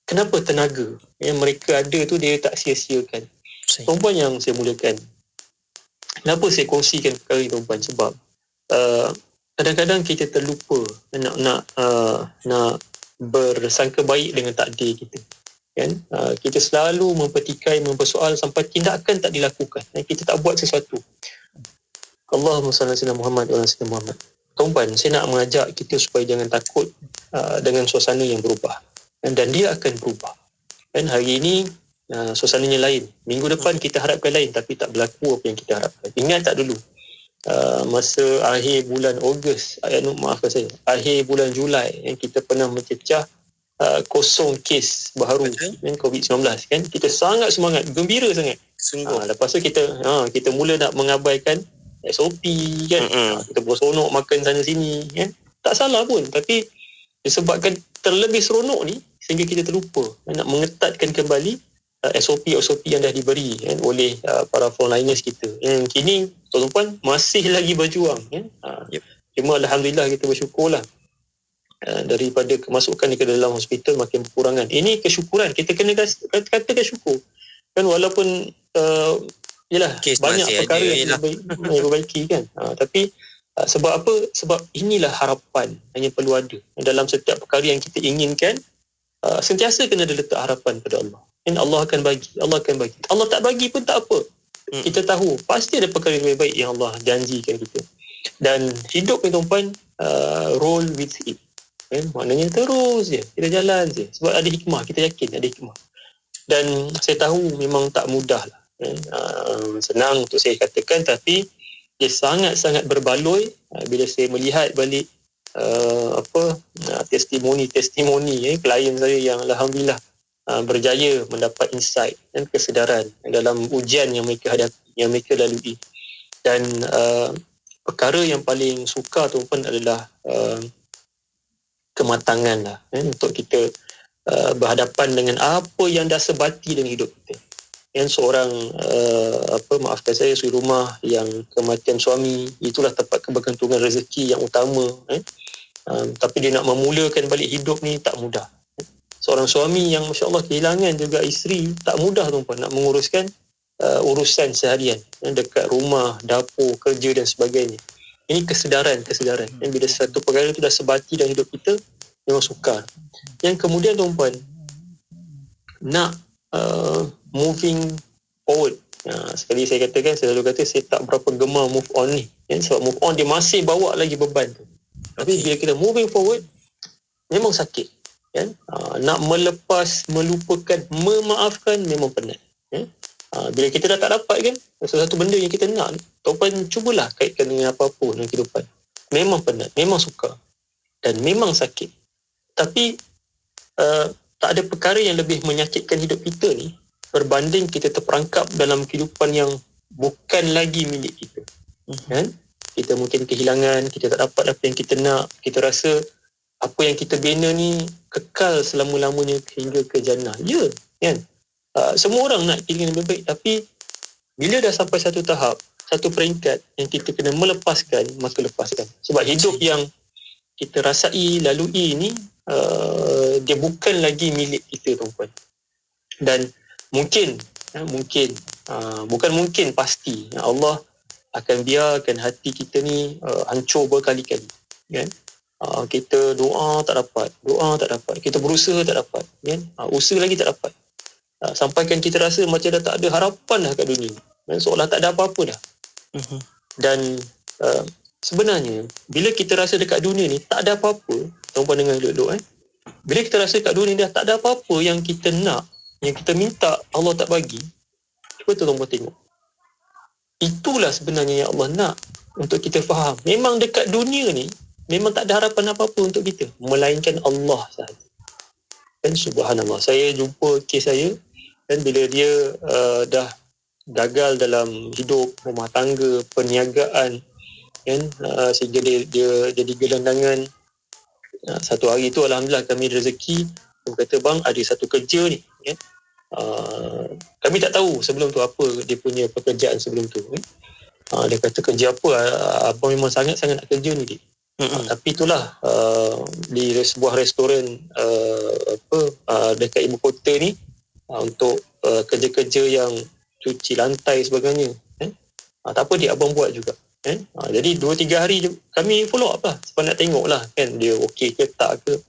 kenapa tenaga yang mereka ada tu dia tak sia-siakan? Tuan-puan yang saya mulakan, kenapa saya kongsikan perkara ni tuan-puan? Sebab kadang-kadang kita terlupa nak bersangka baik dengan takdir kita kan. Kita selalu mempersoal sampai tindakan tak dilakukan, kita tak buat sesuatu. Allahumma salli ala Muhammad wa ala sayyidina Muhammad. Tuan-puan, saya nak mengajak kita supaya jangan takut dengan suasana yang berubah, dan dia akan berubah kan. Hari ini suasananya lain, minggu depan kita harapkan lain, tapi tak berlaku apa yang kita harapkan. Ingat tak dulu masa akhir bulan Ogos, maafkan saya, akhir bulan Julai yang kita pernah mencecah kosong kes baharu kan, COVID-19 kan, kita sangat semangat, gembira sangat Sungguh. lepas tu kita mula nak mengabaikan SOP kan. Kita beronok makan sana sini kan, tak salah pun, tapi disebabkan terlebih seronok ni sehingga kita terlupa nak mengetatkan kembali SOP yang dah diberi kan, oleh para frontliners kita yang kini tuan-tuan masih lagi berjuang kan. Cuma alhamdulillah kita bersyukurlah, daripada kemasukan ke dalam hospital makin berkurangan. Ini kesyukuran, kita kena katakan syukur kan, walaupun yalah banyak perkara yang diperbaiki kan, tapi sebab apa? Sebab inilah harapan yang perlu ada dalam setiap perkara yang kita inginkan. Sentiasa kena ada letak harapan pada Allah. Dan Allah akan bagi. Allah tak bagi pun tak apa. Kita tahu pasti ada perkara yang lebih baik yang Allah janjikan kita. Dan hidup ni tuan-puan, roll with it. Maknanya terus je, kita jalan je. Sebab ada hikmah, kita yakin ada hikmah. Dan saya tahu memang tak mudah lah. Senang untuk saya katakan, tapi dia sangat-sangat berbaloi bila saya melihat balik testimoni klien saya yang alhamdulillah berjaya mendapat insight dan kesedaran dalam ujian yang mereka hadapi, yang mereka lalui. Dan perkara yang paling sukar tu pun adalah kematangan lah untuk kita berhadapan dengan apa yang dah sebati dengan hidup kita. Yang seorang maafkan saya, suri rumah yang kematian suami, itulah tempat kebergantungan rezeki yang utama. Tapi dia nak memulakan balik hidup ni tak mudah. Seorang suami yang Masya Allah kehilangan juga isteri, tak mudah tuan-puan nak menguruskan urusan seharian dekat rumah, dapur, kerja dan sebagainya. Ini kesedaran. Dan bila satu perkara itu dah sebati dalam hidup kita, memang sukar. Yang kemudian tuan-puan nak moving forward. Sekali saya katakan, saya selalu kata saya tak berapa gemar move on ni. Sebab move on dia masih bawa lagi beban tu. Tapi bila kita moving forward, memang sakit. Nak melepas, melupakan, memaafkan memang penat. Bila kita dah tak dapat kan sesuatu benda yang kita nak, tuan-puan cubalah kaitkan dengan apa-apa dalam kehidupan. Memang penat, memang sukar dan memang sakit. Tapi tak ada perkara yang lebih menyakitkan hidup kita ni berbanding kita terperangkap dalam kehidupan yang bukan lagi milik kita. Kita mungkin kehilangan, kita tak dapat apa yang kita nak, kita rasa apa yang kita bina ni kekal selama-lamanya hingga ke jannah. Ya, kan? Semua orang nak hidup yang lebih baik, tapi bila dah sampai satu tahap, satu peringkat yang kita kena melepaskan, maka lepaskan. Sebab hidup yang kita rasai, lalui ni, dia bukan lagi milik kita, tuan-puan. Dan pasti Allah akan biarkan hati kita ni hancur berkali-kali, kan? Kita doa tak dapat, kita berusaha tak dapat, kan? Usaha lagi tak dapat, sampaikan kita rasa macam dah tak ada harapan dah kat dunia, kan? Seolah tak ada apa-apa dah. Dan sebenarnya bila kita rasa dekat dunia ni tak ada apa-apa, tuan-puan dengar elok-elok, bila kita rasa kat dunia ni dah tak ada apa-apa yang kita nak, yang kita minta, Allah tak bagi, cuba tuan-puan tengok, itulah sebenarnya yang Allah nak untuk kita faham. Memang dekat dunia ni memang tak ada harapan apa-apa untuk kita, melainkan Allah sahaja. Dan subhanallah, saya jumpa kes saya, dan bila dia dah gagal dalam hidup, rumah tangga, perniagaan, kan, sehingga dia jadi gelandangan. Satu hari tu alhamdulillah kami rezeki, dia kata, bang ada satu kerja ni, kan? Kami tak tahu sebelum tu apa dia punya pekerjaan sebelum tu, kan? Dia kata, kerja apa? Abang memang sangat-sangat nak kerja ni, dik. Tapi itulah di sebuah restoran dekat ibu kota ni, untuk kerja-kerja yang cuci lantai sebagainya, tak apa, dia abang buat juga, kan? Jadi 2-3 hari kami follow up lah, sebab nak tengok lah, kan, dia okey ke tak ke.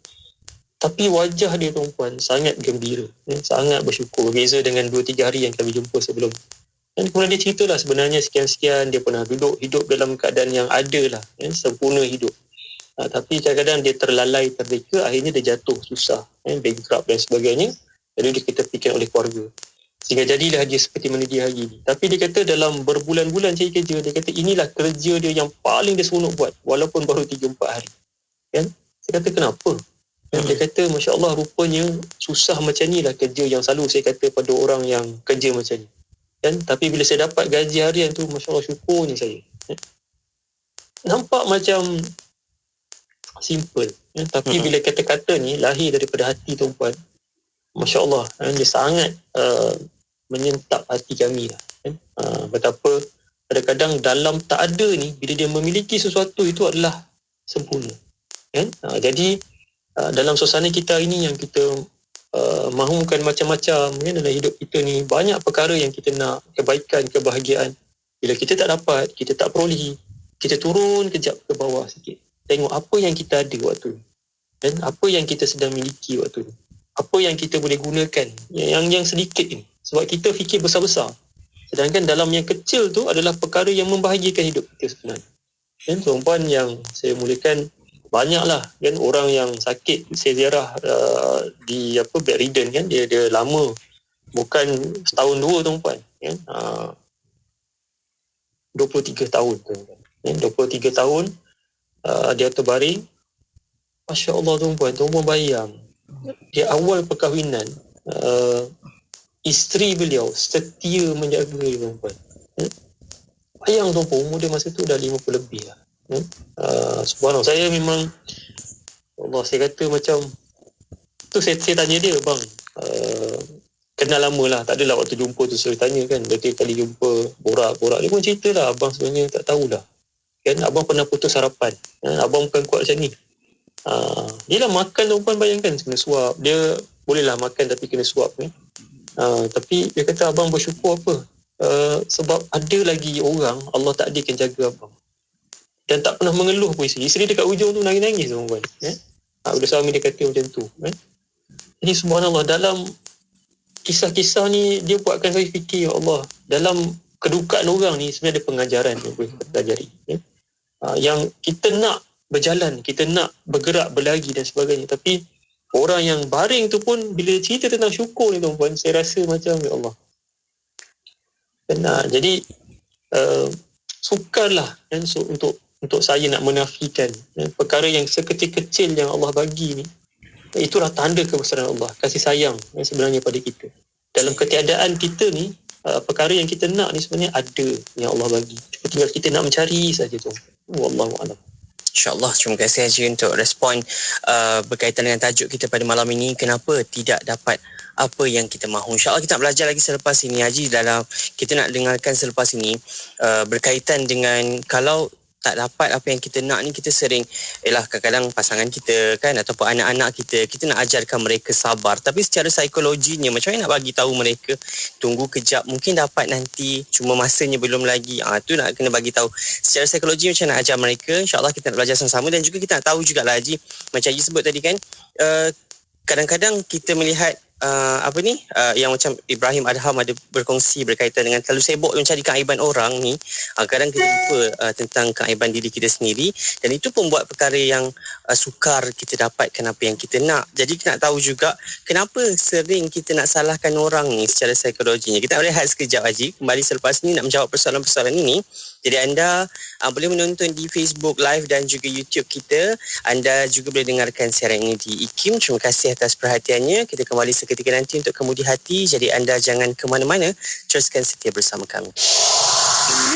Tapi wajah dia, tuan-puan, sangat gembira, sangat bersyukur, berbeza dengan 2-3 hari yang kami jumpa sebelum. Dan kemudian dia ceritalah sebenarnya sekian-sekian dia pernah hidup dalam keadaan yang ada lah, sempurna hidup. Tapi kadang-kadang dia terlalai, terdeka, akhirnya dia jatuh, susah, bankrupt dan sebagainya. Jadi dia diketepikan oleh keluarga, sehingga jadilah dia seperti mana dia hari ini. Tapi dia kata dalam berbulan-bulan cari kerja, dia kata inilah kerja dia yang paling dia seronok buat, walaupun baru 3-4 hari, kan? Saya kata kenapa? Dia kata, Masya Allah, rupanya susah macam ni lah kerja yang selalu saya kata pada orang yang kerja macam ni. Kan? Tapi bila saya dapat gaji harian tu, Masya Allah, syukurnya saya. Nampak macam simple. Tapi bila kata-kata ni lahir daripada hati tuan-puan, Masya Allah, dia sangat menyentap hati kami lah. Betapa kadang-kadang dalam tak ada ni, bila dia memiliki sesuatu itu adalah sempurna. Jadi dalam suasana kita ini yang kita mahukan macam-macam dalam hidup kita ni, banyak perkara yang kita nak, kebaikan, kebahagiaan. Bila kita tak dapat, kita tak perolehi, kita turun kejap ke bawah sikit, tengok apa yang kita ada waktu ni, dan apa yang kita sedang miliki waktu ni, apa yang kita boleh gunakan yang sedikit ni, sebab kita fikir besar-besar, sedangkan dalam yang kecil tu adalah perkara yang membahagiakan hidup kita sebenarnya. Dan tuan-puan yang saya mulakan, banyaklah kan orang yang sakit. Saya ziarah di bedridden kan, dia lama, bukan setahun dua tuan-puan kan, 23 tahun tuan-puan. 23 tahun dia terbaring. Masya Allah tuan-puan bayang di awal perkahwinan, isteri beliau setia menjaga dia tuan-puan. Bayang tuan-puan, umur dia masa tu dah 50 lebih lah. Subhanallah, saya memang Allah, saya kata macam tu, saya tanya dia, bang, kenal lama lah, tak adalah waktu jumpa tu saya tanya kan, berarti kali jumpa borak-borak, dia pun cerita lah, abang sebenarnya tak tahulah kan, abang pernah putus harapan, abang bukan kuat macam ni. Dia lah makan tuan-puan, bayangkan kena suap, dia bolehlah makan tapi kena suap kan. Tapi dia kata abang bersyukur apa, sebab ada lagi orang Allah takdirkan jaga abang. Dan tak pernah mengeluh pun isteri. Isteri dekat ujung tu nangis-nangis tuan-puan. Bila suami dia kata macam tu. Jadi subhanallah, dalam kisah-kisah ni dia buatkan saya fikir, ya Allah, dalam kedukaan orang ni sebenarnya ada pengajaran yang boleh kita pelajari. Yang kita nak berjalan, kita nak bergerak, berlari dan sebagainya. Tapi orang yang baring tu pun bila cerita tentang syukur ni tuan-puan, saya rasa macam, ya Allah. Jadi sukarlah kan, untuk saya nak menafikan perkara yang sekecil-kecil yang Allah bagi ni. Itulah tanda kebesaran Allah, kasih sayang yang sebenarnya pada kita. Dalam ketiadaan kita ni, perkara yang kita nak ni sebenarnya ada yang Allah bagi. Tinggal kita nak mencari saja tu. Wallahualam. InsyaAllah, terima kasih Haji untuk respon berkaitan dengan tajuk kita pada malam ini, kenapa tidak dapat apa yang kita mahu. InsyaAllah kita nak belajar lagi selepas ini Haji, dalam kita nak dengarkan selepas ini berkaitan dengan kalau tak dapat apa yang kita nak ni, kita sering kadang-kadang pasangan kita kan, ataupun anak-anak kita nak ajarkan mereka sabar, tapi secara psikologinya macam mana nak bagi tahu mereka tunggu kejap, mungkin dapat nanti, cuma masanya belum lagi. Tu nak kena bagi tahu secara psikologi macam nak ajar mereka. InsyaAllah kita nak belajar sama-sama, dan juga kita nak tahu jugalah Haji, macam Haji sebut tadi kan, kadang-kadang kita melihat yang macam Ibrahim Adham ada berkongsi berkaitan dengan terlalu sibuk mencari keaiban orang ni, kadang kita lupa tentang keaiban diri kita sendiri, dan itu pun buat perkara yang sukar kita dapatkan apa yang kita nak. Jadi kita nak tahu juga kenapa sering kita nak salahkan orang ni secara psikologinya. Kita berehat sekejap Haji, kembali selepas ni nak menjawab persoalan-persoalan ini. Jadi anda boleh menonton di Facebook Live dan juga YouTube kita. Anda juga boleh dengarkan siaran ini di IKIM. Terima kasih atas perhatiannya. Kita kembali seketika nanti untuk kemudi hati. Jadi anda jangan ke mana-mana. Teruskan setia bersama kami.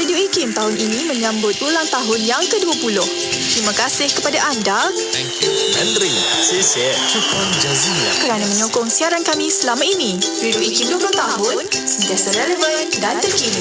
Radio IKIM tahun ini menyambut ulang tahun yang ke-20. Terima kasih kepada anda. Thank you. Nandri. Sisi. Syukran jazilan. Kerana menyokong siaran kami selama ini. Radio IKIM 20 tahun. Sentiasa relevan dan terkini.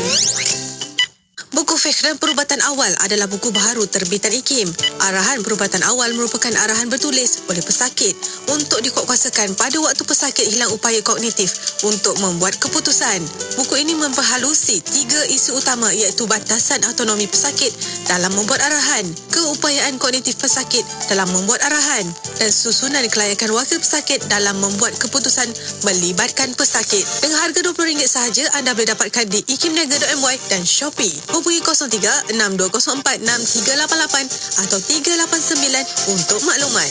Buku Fiqh dan Perubatan Awal adalah buku baharu terbitan IKIM. Arahan perubatan awal merupakan arahan bertulis oleh pesakit untuk dikuatkuasakan pada waktu pesakit hilang upaya kognitif untuk membuat keputusan. Buku ini memperhalusi 3 isu utama, iaitu batasan autonomi pesakit dalam membuat arahan, keupayaan kognitif pesakit dalam membuat arahan, dan susunan kelayakan wakil pesakit dalam membuat keputusan melibatkan pesakit. Dengan harga RM20 sahaja, anda boleh dapatkan di ikimniaga.my dan Shopee. Hubungi 03-6204-6388 atau 389 untuk maklumat.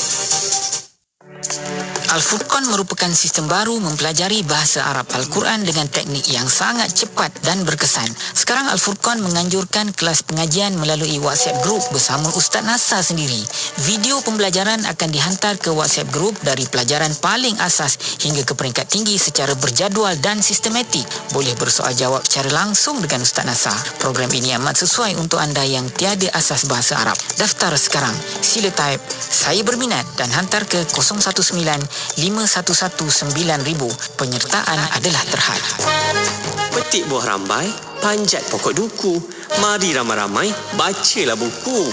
Al-Furqan merupakan sistem baru mempelajari bahasa Arab Al-Quran dengan teknik yang sangat cepat dan berkesan. Sekarang Al-Furqan menganjurkan kelas pengajian melalui WhatsApp Group bersama Ustaz Nasar sendiri. Video pembelajaran akan dihantar ke WhatsApp Group dari pelajaran paling asas hingga ke peringkat tinggi secara berjadual dan sistematik. Boleh bersoal jawab secara langsung dengan Ustaz Nasar. Program ini amat sesuai untuk anda yang tiada asas bahasa Arab. Daftar sekarang. Sila type "saya berminat" dan hantar ke 019-511-9000. Penyertaan adalah terhad. Petik buah rambai, panjat pokok duku. Mari ramai-ramai, bacalah buku.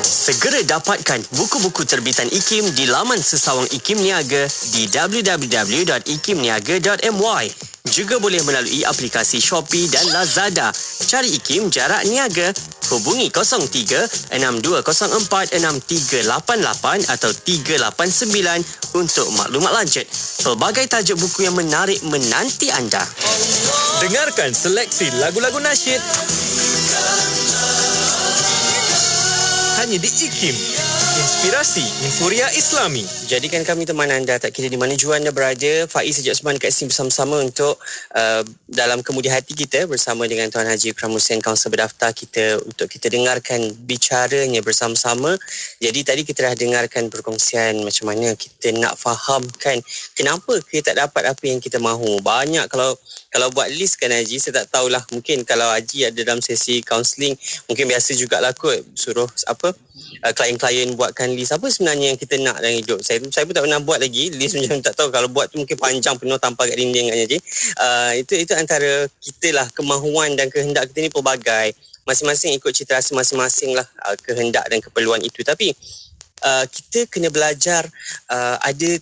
Segera dapatkan buku-buku terbitan IKIM di laman sesawang IKIM Niaga di www.ikimniaga.my. Juga boleh melalui aplikasi Shopee dan Lazada. Cari IKIM jarak niaga. Hubungi 03-6204-6388 atau 389 untuk maklumat lanjut. Pelbagai tajuk buku yang menarik menanti anda. Dengarkan seleksi lagu-lagu nasyid hanya di IKIM, Inspirasi Inforia Islami. Jadikan kami teman anda tak kira di mana jua anda berada. Faiz sejak Osman kat sini bersama-sama untuk dalam kemudi hati kita bersama dengan Tuan Haji Ikram Hussein, kaunselor berdaftar kita, untuk kita dengarkan bicaranya bersama-sama. Jadi tadi kita dah dengarkan perkongsian macam mana kita nak fahamkan kenapa kita tak dapat apa yang kita mahu. Banyak kalau buat list kan Haji, saya tak tahulah, mungkin kalau Haji ada dalam sesi kaunseling mungkin biasa jugalah kot suruh klien-klien buatkan list apa sebenarnya yang kita nak dalam hidup. Saya pun tak pernah buat lagi list macam tak tahu, kalau buat tu mungkin panjang penuh tanpa kat dinding kan Haji. Itu antara kita lah, kemahuan dan kehendak kita ni pelbagai. Masing-masing ikut cita rasa masing-masing lah kehendak dan keperluan itu. Tapi kita kena belajar ada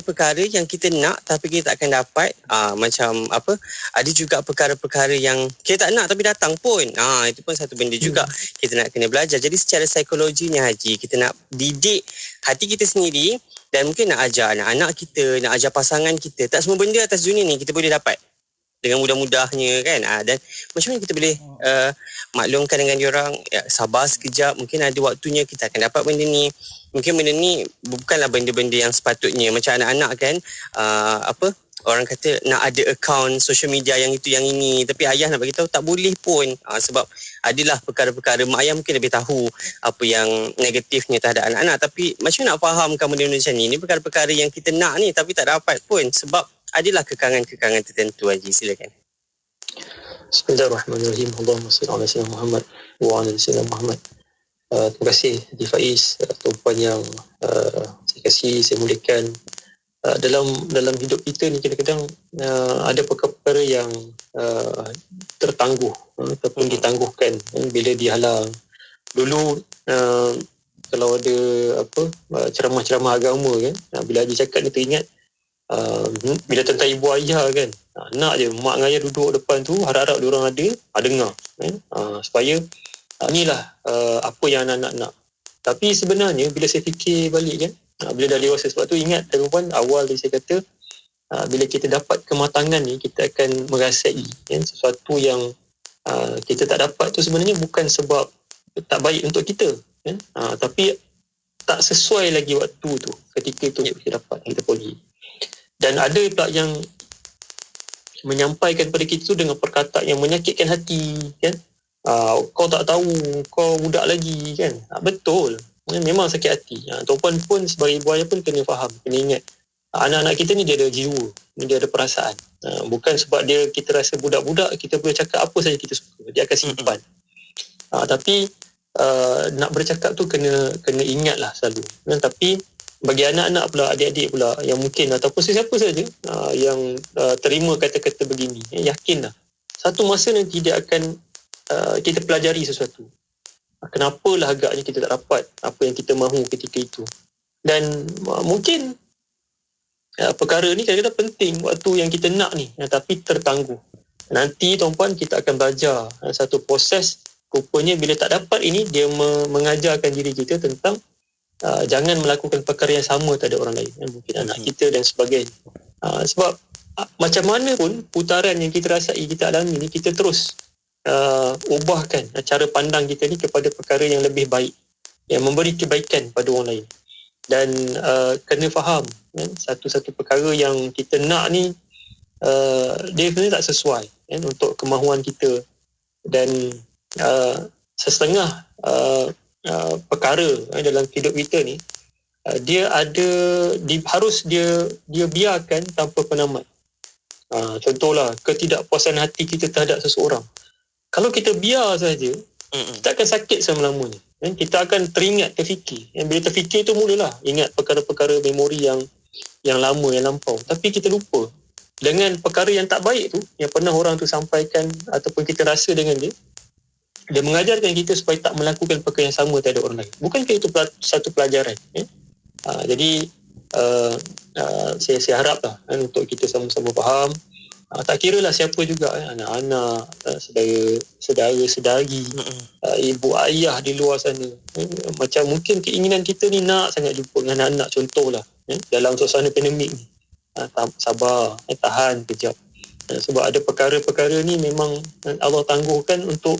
perkara yang kita nak tapi kita tak akan dapat. Macam apa, ada juga perkara-perkara yang kita tak nak tapi datang pun. Itu pun satu benda juga kita nak kena belajar. Jadi secara psikologinya Haji, kita nak didik hati kita sendiri dan mungkin nak ajar anak-anak kita, nak ajar pasangan kita. Tak semua benda atas dunia ni kita boleh dapat dengan mudah-mudahnya kan. Dan macam mana kita boleh maklumkan dengan diorang, sabar sekejap, mungkin ada waktunya kita akan dapat benda ni. Mungkin benda ni bukanlah benda-benda yang sepatutnya. Macam anak-anak kan, orang kata nak ada akaun social media yang itu yang ini, tapi ayah nak bagi tahu tak boleh pun. Sebab adalah perkara-perkara mak ayah mungkin lebih tahu apa yang negatifnya terhadap anak-anak. Tapi macam nak fahamkan benda-benda macam ni? Ini perkara-perkara yang kita nak ni tapi tak dapat pun sebab adalah kekangan-kekangan tertentu. Haji, silakan. Bismillahirrahmanirrahim. Allahumma salli ala sayyidina Muhammad wa ala sayyidina Muhammad. Terima kasih Haji Faiz, tuan yang saya kasih, saya muliakan. Dalam hidup kita ni kadang-kadang ada perkara-perkara yang tertangguh ataupun ditangguhkan bila dihalang. Dulu kalau ada ceramah-ceramah agama kan, bila Haji cakap ni teringat bila tentang ibu ayah kan, nak je mak dengan ayah duduk depan tu, harap-harap diorang ada dengar kan? Supaya inilah apa yang anak-anak nak. Tapi sebenarnya bila saya fikir balik kan, bila dah dewasa, sebab tu ingat tuan-tuan awal tadi saya kata bila kita dapat kematangan ni kita akan merasai kan, sesuatu yang kita tak dapat tu sebenarnya bukan sebab tak baik untuk kita kan, tapi tak sesuai lagi waktu tu, ketika tu kita dapat, kita pergi. Dan ada pula yang menyampaikan kepada kita tu dengan perkataan yang menyakitkan hati kan. Kau tak tahu, kau budak lagi kan. Betul, memang sakit hati. Tuan pun sebagai ibu ayah pun kena faham, kena ingat anak-anak kita ni dia ada jiwa, dia ada perasaan. Bukan sebab kita rasa budak-budak kita boleh cakap apa saja kita suka, dia akan simpan. Tapi nak bercakap tu kena ingatlah selalu. Tapi bagi anak-anak pula, adik-adik pula yang mungkin ataupun sesiapa saja yang terima kata-kata begini, yakinlah satu masa nanti dia akan kita pelajari sesuatu. Kenapalah agaknya kita tak dapat apa yang kita mahu ketika itu. Dan mungkin perkara ni kadang-kadang penting waktu yang kita nak ni, tapi tertangguh. Nanti tuan-puan kita akan belajar satu proses. Rupanya bila tak dapat ini, dia mengajarkan diri kita tentang jangan melakukan perkara yang sama terhadap orang lain, mungkin anak kita dan sebagainya. Sebab macam mana pun putaran yang kita rasai, kita alami ni, kita terus ubahkan cara pandang kita ni kepada perkara yang lebih baik, yang memberi kebaikan pada orang lain. dan kena faham kan? Satu-satu perkara yang kita nak ni dia sebenarnya tak sesuai kan, untuk kemahuan kita. Dan setengah perkara dalam hidup kita ni dia ada harus dia biarkan tanpa penamat. Contohlah ketidakpuasan hati kita terhadap seseorang. Kalau kita biar saja, kita akan sakit selama-lamanya. Kita akan teringat, terfikir. Bila terfikir tu mulalah ingat perkara-perkara memori yang lama, yang lampau. Tapi kita lupa dengan perkara yang tak baik tu, yang pernah orang tu sampaikan ataupun kita rasa dengan dia. Dia mengajarkan kita supaya tak melakukan perkara yang sama terhadap orang lain. Bukankah itu satu pelajaran? Jadi saya haraplah untuk kita sama-sama faham. Tak kira lah siapa juga, anak-anak, saudara-saudari, ibu ayah di luar sana. Macam mungkin keinginan kita ni nak sangat jumpa dengan anak-anak, contohlah dalam suasana pandemik ni. Sabar, tahan kejap. Sebab ada perkara-perkara ni memang Allah tangguhkan untuk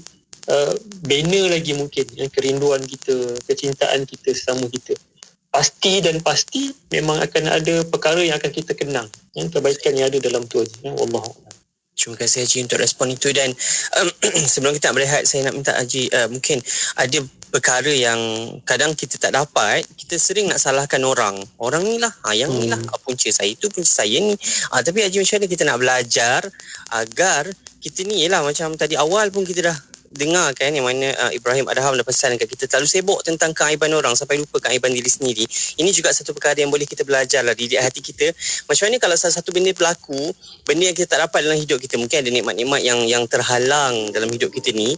bina lagi mungkin kerinduan kita, kecintaan kita sesama kita. Pasti memang akan ada perkara yang akan kita kenang, kebaikan yang ada dalam tu aja. Wallahualam. Terima kasih Haji untuk respon itu. Dan sebelum kita berehat, saya nak minta Haji, mungkin ada perkara yang kadang kita tak dapat, kita sering nak salahkan orang ni lah, yang ni lah, punca saya tu, punca saya ni. Tapi Haji, macam mana kita nak belajar agar kita ni, yelah macam tadi awal pun kita dah dengar kan, yang mana Ibrahim Adham dah pesan kat kita, terlalu sibuk tentang keaiban orang sampai lupa keaiban diri sendiri. Ini juga satu perkara yang boleh kita belajar lah, didik hati kita. Macam mana kalau salah satu benda berlaku, benda yang kita tak dapat dalam hidup kita, mungkin ada nikmat-nikmat yang terhalang dalam hidup kita ni,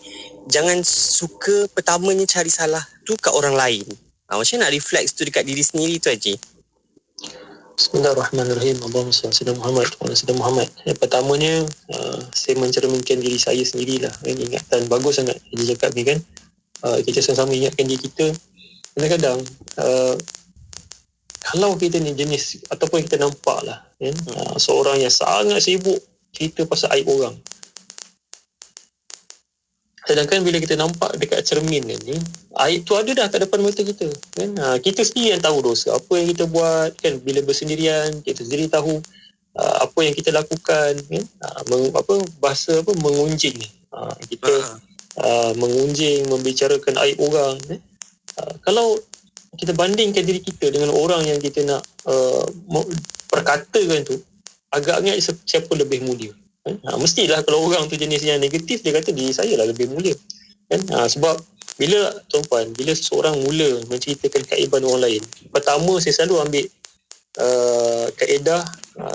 jangan suka pertamanya cari salah tu kat orang lain. Macam mana nak refleks tu dekat diri sendiri tu Haji? Bismillahirrahmanirrahim. Allahumma salli ala Muhammad wa ala Muhammad. Yang pertamanya, saya mencerminkan diri saya sendirilah. Ingatan bagus sangat Haji cakap ni kan. Kita sama-sama ingatkan diri kita. Kadang-kadang kalau kita ni jenis ataupun kita nampak lah kan, seorang yang sangat sibuk cerita pasal aib orang. Sedangkan bila kita nampak dekat cermin ni, aib tu ada dah kat depan mata kita kan. Kita sendiri yang tahu dosa apa yang kita buat kan. Bila bersendirian, kita sendiri tahu apa yang kita lakukan kan. Mengunjing. Kita mengunjing, membicarakan aib orang kan. Kalau kita bandingkan diri kita dengan orang yang kita nak perkatakan tu, agaknya siapa lebih mulia kan? Mestilah kalau orang tu jenis yang negatif, dia kata diri saya lah lebih mulia kan. Sebab bila seseorang mula menceritakan keaiban orang lain, pertama saya selalu ambil kaedah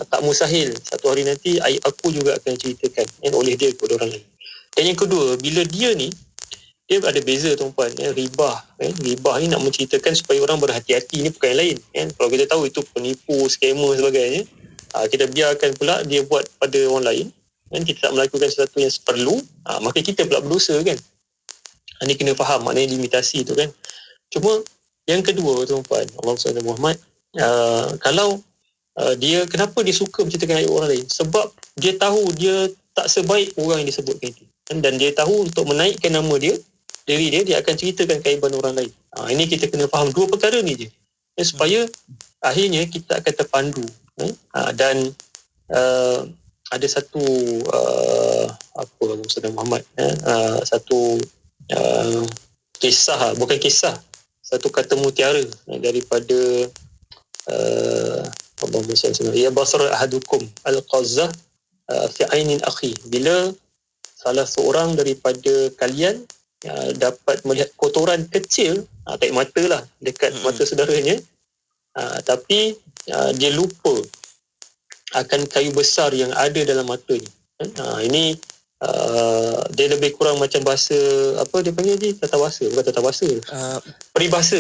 tak mustahil satu hari nanti aib aku juga akan ceritakan kan, oleh dia kepada orang lain. Dan yang kedua, bila dia ni, dia ada beza tuan-puan, ribah kan. Ribah ni nak menceritakan supaya orang berhati-hati, ni perkara lain kan. Kalau kita tahu itu penipu, scammer sebagainya, kita biarkan pula dia buat pada orang lain kan, kita tak melakukan sesuatu yang perlu, maka kita pula berdosa kan. Ini kena faham maknanya limitasi tu kan. Cuma yang kedua tuan-puan, Allahumma salli ala Muhammad, kalau dia, kenapa dia suka menceritakan aib orang lain? Sebab dia tahu dia tak sebaik orang yang disebutkan itu kan? Dan dia tahu untuk menaikkan nama dia, diri dia akan ceritakan keaiban orang lain. Ini kita kena faham dua perkara ni je ya, supaya akhirnya kita akan terpandu dan ada satu Saudara Muhammad satu kisah, bukan kisah, satu kata mutiara daripada Allahumma salli ala ya basar ahadukum al-qazzah fi ainin akhi. Bila salah seorang daripada kalian dapat melihat kotoran kecil, tak mata lah, dekat mata saudaranya, tapi dia lupa akan kayu besar yang ada dalam matanya. Ini dia lebih kurang macam bahasa, apa dia panggil ni? Tatawasa, bukan tatawasa. Peribahasa.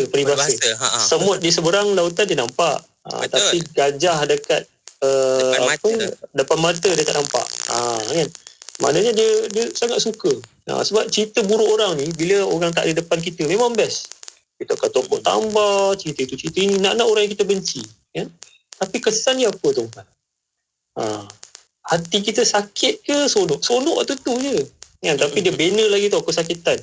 Semut di seberang lautan dia nampak. Tapi gajah dekat depan mata dia tak nampak. Kan? Maknanya dia sangat suka. Sebab cerita buruk orang ni, bila orang tak ada depan kita, memang best. Kita kata pokok tambah, cerita itu, cerita ini, nak orang yang kita benci. Ya? Tapi kesannya apa tuan-tuan? Hati kita sakit ke sonok? Sonok tu je. Ya, tapi dia bina lagi tau kesakitan.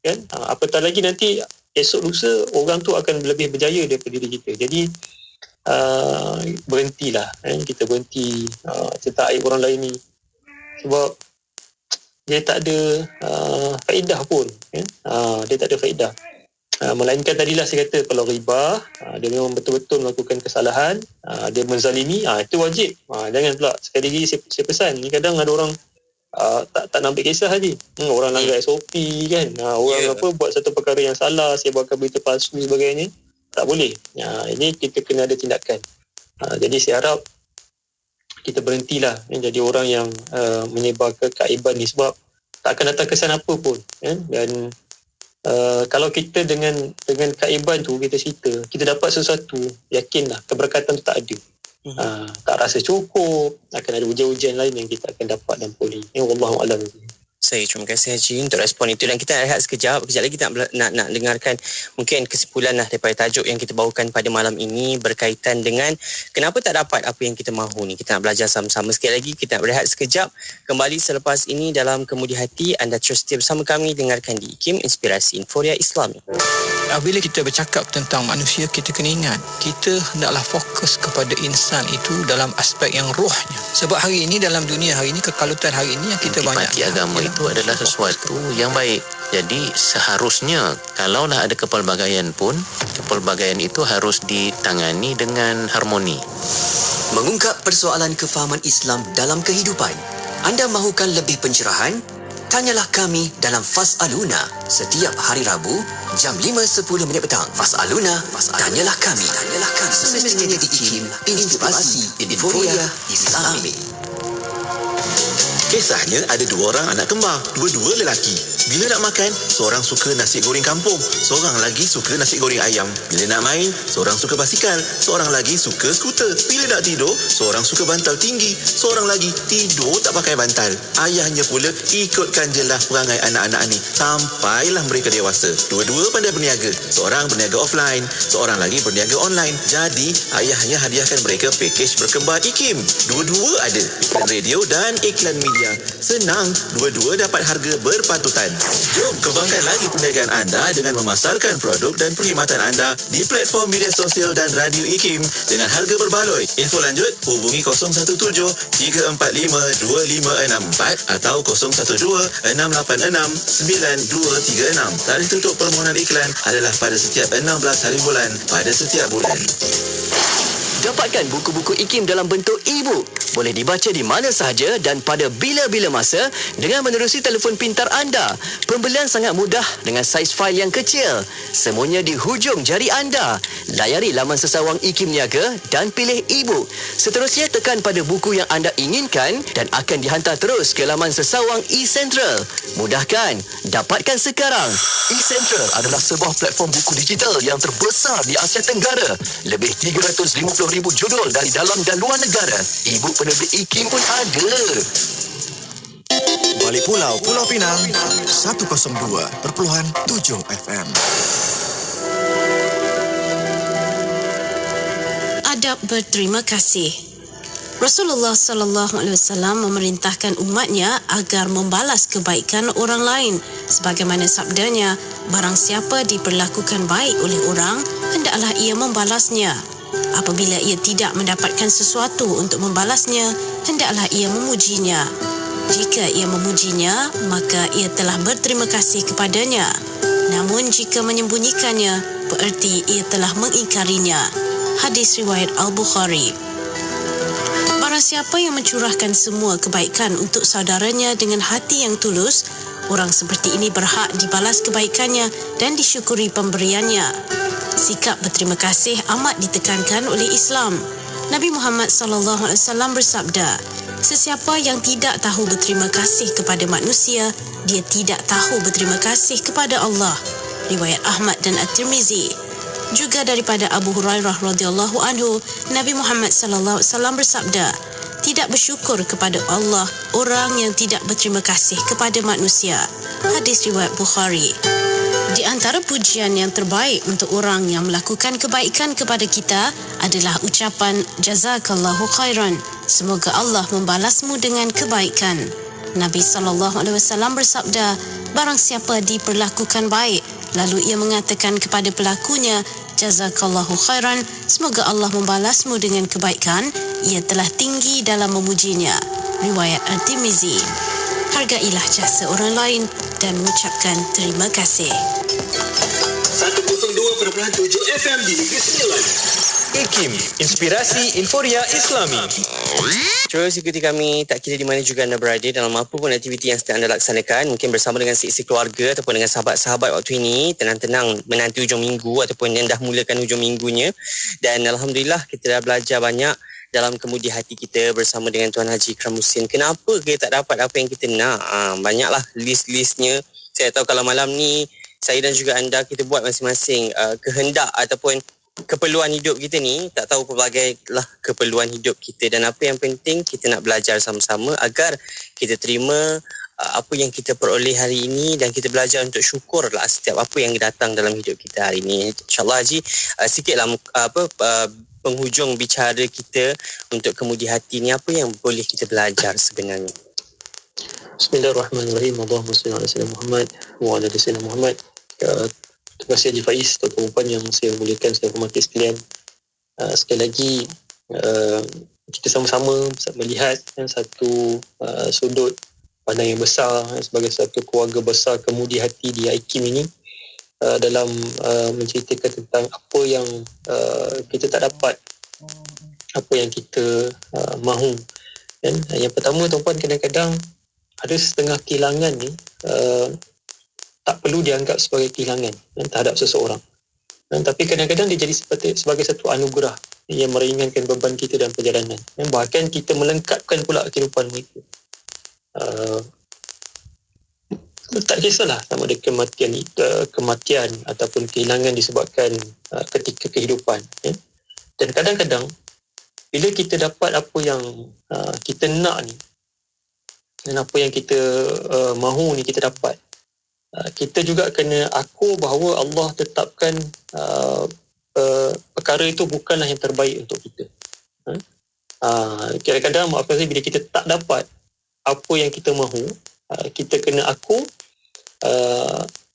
Kan? Apatah lagi nanti esok lusa orang tu akan lebih berjaya daripada diri kita. Jadi berhentilah kita berhenti cerita aib orang lain ni, sebab dia tak ada faedah pun dia tak ada faedah. Melainkan tadilah saya kata, kalau riba dia memang betul-betul melakukan kesalahan, dia menzalimi, itu wajib. Jangan pula sekali lagi saya pesan ni, kadang ada orang tak nak ambil kisah lagi. Orang langgar SOP kan, orang buat satu perkara yang salah, saya buatkan berita palsu sebagainya, tak boleh. Ini kita kena ada tindakan. Jadi saya harap kita berhentilah jadi orang yang menyebar keaiban ni, sebab tak akan datang kesan apa pun dan kalau kita dengan keaiban tu kita cerita, kita dapat sesuatu, yakinlah keberkatan tu tak ada. Tak rasa cukup, akan ada ujian-ujian lain yang kita akan dapat dan pulih. Wallahualam. Saya terima kasih Haji untuk respon itu, dan kita rehat sekejap. Kejap lagi kita nak dengarkan mungkin kesimpulan daripada tajuk yang kita bawakan pada malam ini berkaitan dengan kenapa tak dapat apa yang kita mahu ni. Kita nak belajar sama-sama. Sekali lagi kita nak berehat sekejap. Kembali selepas ini dalam Kemudi Hati. Anda terus setia bersama kami, dengarkan di IKIM Inspirasi Inforia Islami. Bila kita bercakap tentang manusia, kita kena ingat, kita hendaklah fokus kepada insan itu dalam aspek yang rohnya. Sebab hari ini, dalam dunia hari ini, kekalutan hari ini yang kita banyak, Antipati agama itu adalah sesuatu yang baik. Jadi seharusnya kalaulah ada kepelbagaian pun, kepelbagaian itu harus ditangani dengan harmoni. Mengungkap persoalan kefahaman Islam dalam kehidupan. Anda mahukan lebih pencerahan? Tanyalah kami dalam Fas'aluna setiap hari Rabu jam 5.10 petang. Fas'aluna, tanyalah kami. Semestinya di IKIM Inspirasi Inforia Islami. Kisahnya ada dua orang anak kembar, dua-dua lelaki. Bila nak makan, seorang suka nasi goreng kampung, seorang lagi suka nasi goreng ayam. Bila nak main, seorang suka basikal, seorang lagi suka skuter. Bila nak tidur, seorang suka bantal tinggi, seorang lagi tidur tak pakai bantal. Ayahnya pula ikutkan jelah perangai anak-anak ni sampailah mereka dewasa. Dua-dua pandai berniaga, seorang berniaga offline, seorang lagi berniaga online. Jadi ayahnya hadiahkan mereka pakej berkembar IKIM. Dua-dua ada iklan radio dan iklan media. Senang, dua-dua dapat harga berpatutan. Jom kembangkan lagi perniagaan anda dengan memasarkan produk dan perkhidmatan anda di platform media sosial dan radio IKIM dengan harga berbaloi. Info lanjut hubungi 017-345-2564 atau 012-686-9236. Tarikh tutup permohonan iklan adalah pada setiap 16 hari bulan pada setiap bulan. Dapatkan buku-buku IKIM dalam bentuk e-book. Boleh dibaca di mana sahaja dan pada bila-bila masa dengan menerusi telefon pintar anda. Pembelian sangat mudah dengan saiz fail yang kecil. Semuanya di hujung jari anda. Layari laman sesawang IKIM Niaga dan pilih e-book. Seterusnya tekan pada buku yang anda inginkan dan akan dihantar terus ke laman sesawang eCentral. Mudahkan, dapatkan sekarang. eCentral adalah sebuah platform buku digital yang terbesar di Asia Tenggara. Lebih 350,000 judul dari dalam dan luar negara. E-book penerbit IKIM pun ada. Balik Pulau, Pulau Pinang, 102.7 FM. Adab berterima kasih. Rasulullah sallallahu alaihi wasallam memerintahkan umatnya agar membalas kebaikan orang lain. Sebagaimana sabdanya, barang siapa diperlakukan baik oleh orang, hendaklah ia membalasnya. Apabila ia tidak mendapatkan sesuatu untuk membalasnya, hendaklah ia memujinya. Jika ia memujinya, maka ia telah berterima kasih kepadanya. Namun jika menyembunyikannya, bererti ia telah mengingkarinya. Hadis riwayat Al-Bukhari. Barang siapa yang mencurahkan semua kebaikan untuk saudaranya dengan hati yang tulus, orang seperti ini berhak dibalas kebaikannya dan disyukuri pemberiannya. Sikap berterima kasih amat ditekankan oleh Islam. Nabi Muhammad SAW bersabda, sesiapa yang tidak tahu berterima kasih kepada manusia, dia tidak tahu berterima kasih kepada Allah. Riwayat Ahmad dan At-Tirmizi. Juga daripada Abu Hurairah radhiyallahu anhu, Nabi Muhammad SAW bersabda, tidak bersyukur kepada Allah orang yang tidak berterima kasih kepada manusia. Hadis riwayat Bukhari. Di antara pujian yang terbaik untuk orang yang melakukan kebaikan kepada kita adalah ucapan jazakallahu khairan. Semoga Allah membalasmu dengan kebaikan. Nabi SAW bersabda, barang siapa diperlakukan baik, Lalu ia mengatakan kepada pelakunya, jazakallahu khairan, semoga Allah membalasmu dengan kebaikan. Ia telah tinggi dalam memujinya. Riwayat At-Tirmizi. Hargailah jasa orang lain dan mengucapkan terima kasih. 102.7 FM di Negeri Sembilan. IKIM, Inspirasi Inforia Islami. Terus ikuti kami tak kira di mana juga anda berada dalam apa pun aktiviti yang sedang anda laksanakan, mungkin bersama dengan seisi keluarga ataupun dengan sahabat-sahabat waktu ini, tenang-tenang menanti hujung minggu ataupun yang dah mulakan hujung minggunya. Dan Alhamdulillah kita dah belajar banyak dalam kemudi hati kita bersama dengan Tuan Haji Ikram Muhsin. Kenapa kita tak dapat apa yang kita nak? Banyaklah list-listnya. Saya tahu kalau malam ni saya dan juga anda kita buat masing-masing kehendak ataupun keperluan hidup kita ni, tak tahu pelbagai lah keperluan hidup kita, dan apa yang penting kita nak belajar sama-sama agar kita terima apa yang kita peroleh hari ini dan kita belajar untuk syukurlah setiap apa yang datang dalam hidup kita hari ini. InsyaAllah Haji, sikitlah penghujung bicara kita untuk kemudi hati ni, apa yang boleh kita belajar sebenarnya? Bismillahirrahmanirrahim. Allahumma salli ala sayyidina Muhammad wa ala ali sayyidina Muhammad. Terima kasih Haji Faiz, tuan-tuan puan yang saya muliakan, saya hormati sekalian. Sekali lagi kita sama-sama melihat satu sudut pandang yang besar sebagai satu keluarga besar kemudi hati di IKIM ini, dalam menceritakan tentang apa yang kita tak dapat, apa yang kita mahu. Dan yang pertama, tuan-puan, kadang-kadang ada setengah kehilangan ni tak perlu dianggap sebagai kehilangan terhadap seseorang, tapi kadang-kadang dia jadi sebagai satu anugerah yang meringankan beban kita dalam perjalanan, bahkan kita melengkapkan pula kehidupan mereka. Tak kisahlah sama ada kematian ataupun kehilangan disebabkan ketika kehidupan, dan kadang-kadang bila kita dapat apa yang kita nak ni dan apa yang kita mahu ni kita dapat, kita juga kena aku bahawa Allah tetapkan perkara itu bukanlah yang terbaik untuk kita. Kadang-kadang maafkan saya, bila kita tak dapat apa yang kita mahu, kita kena aku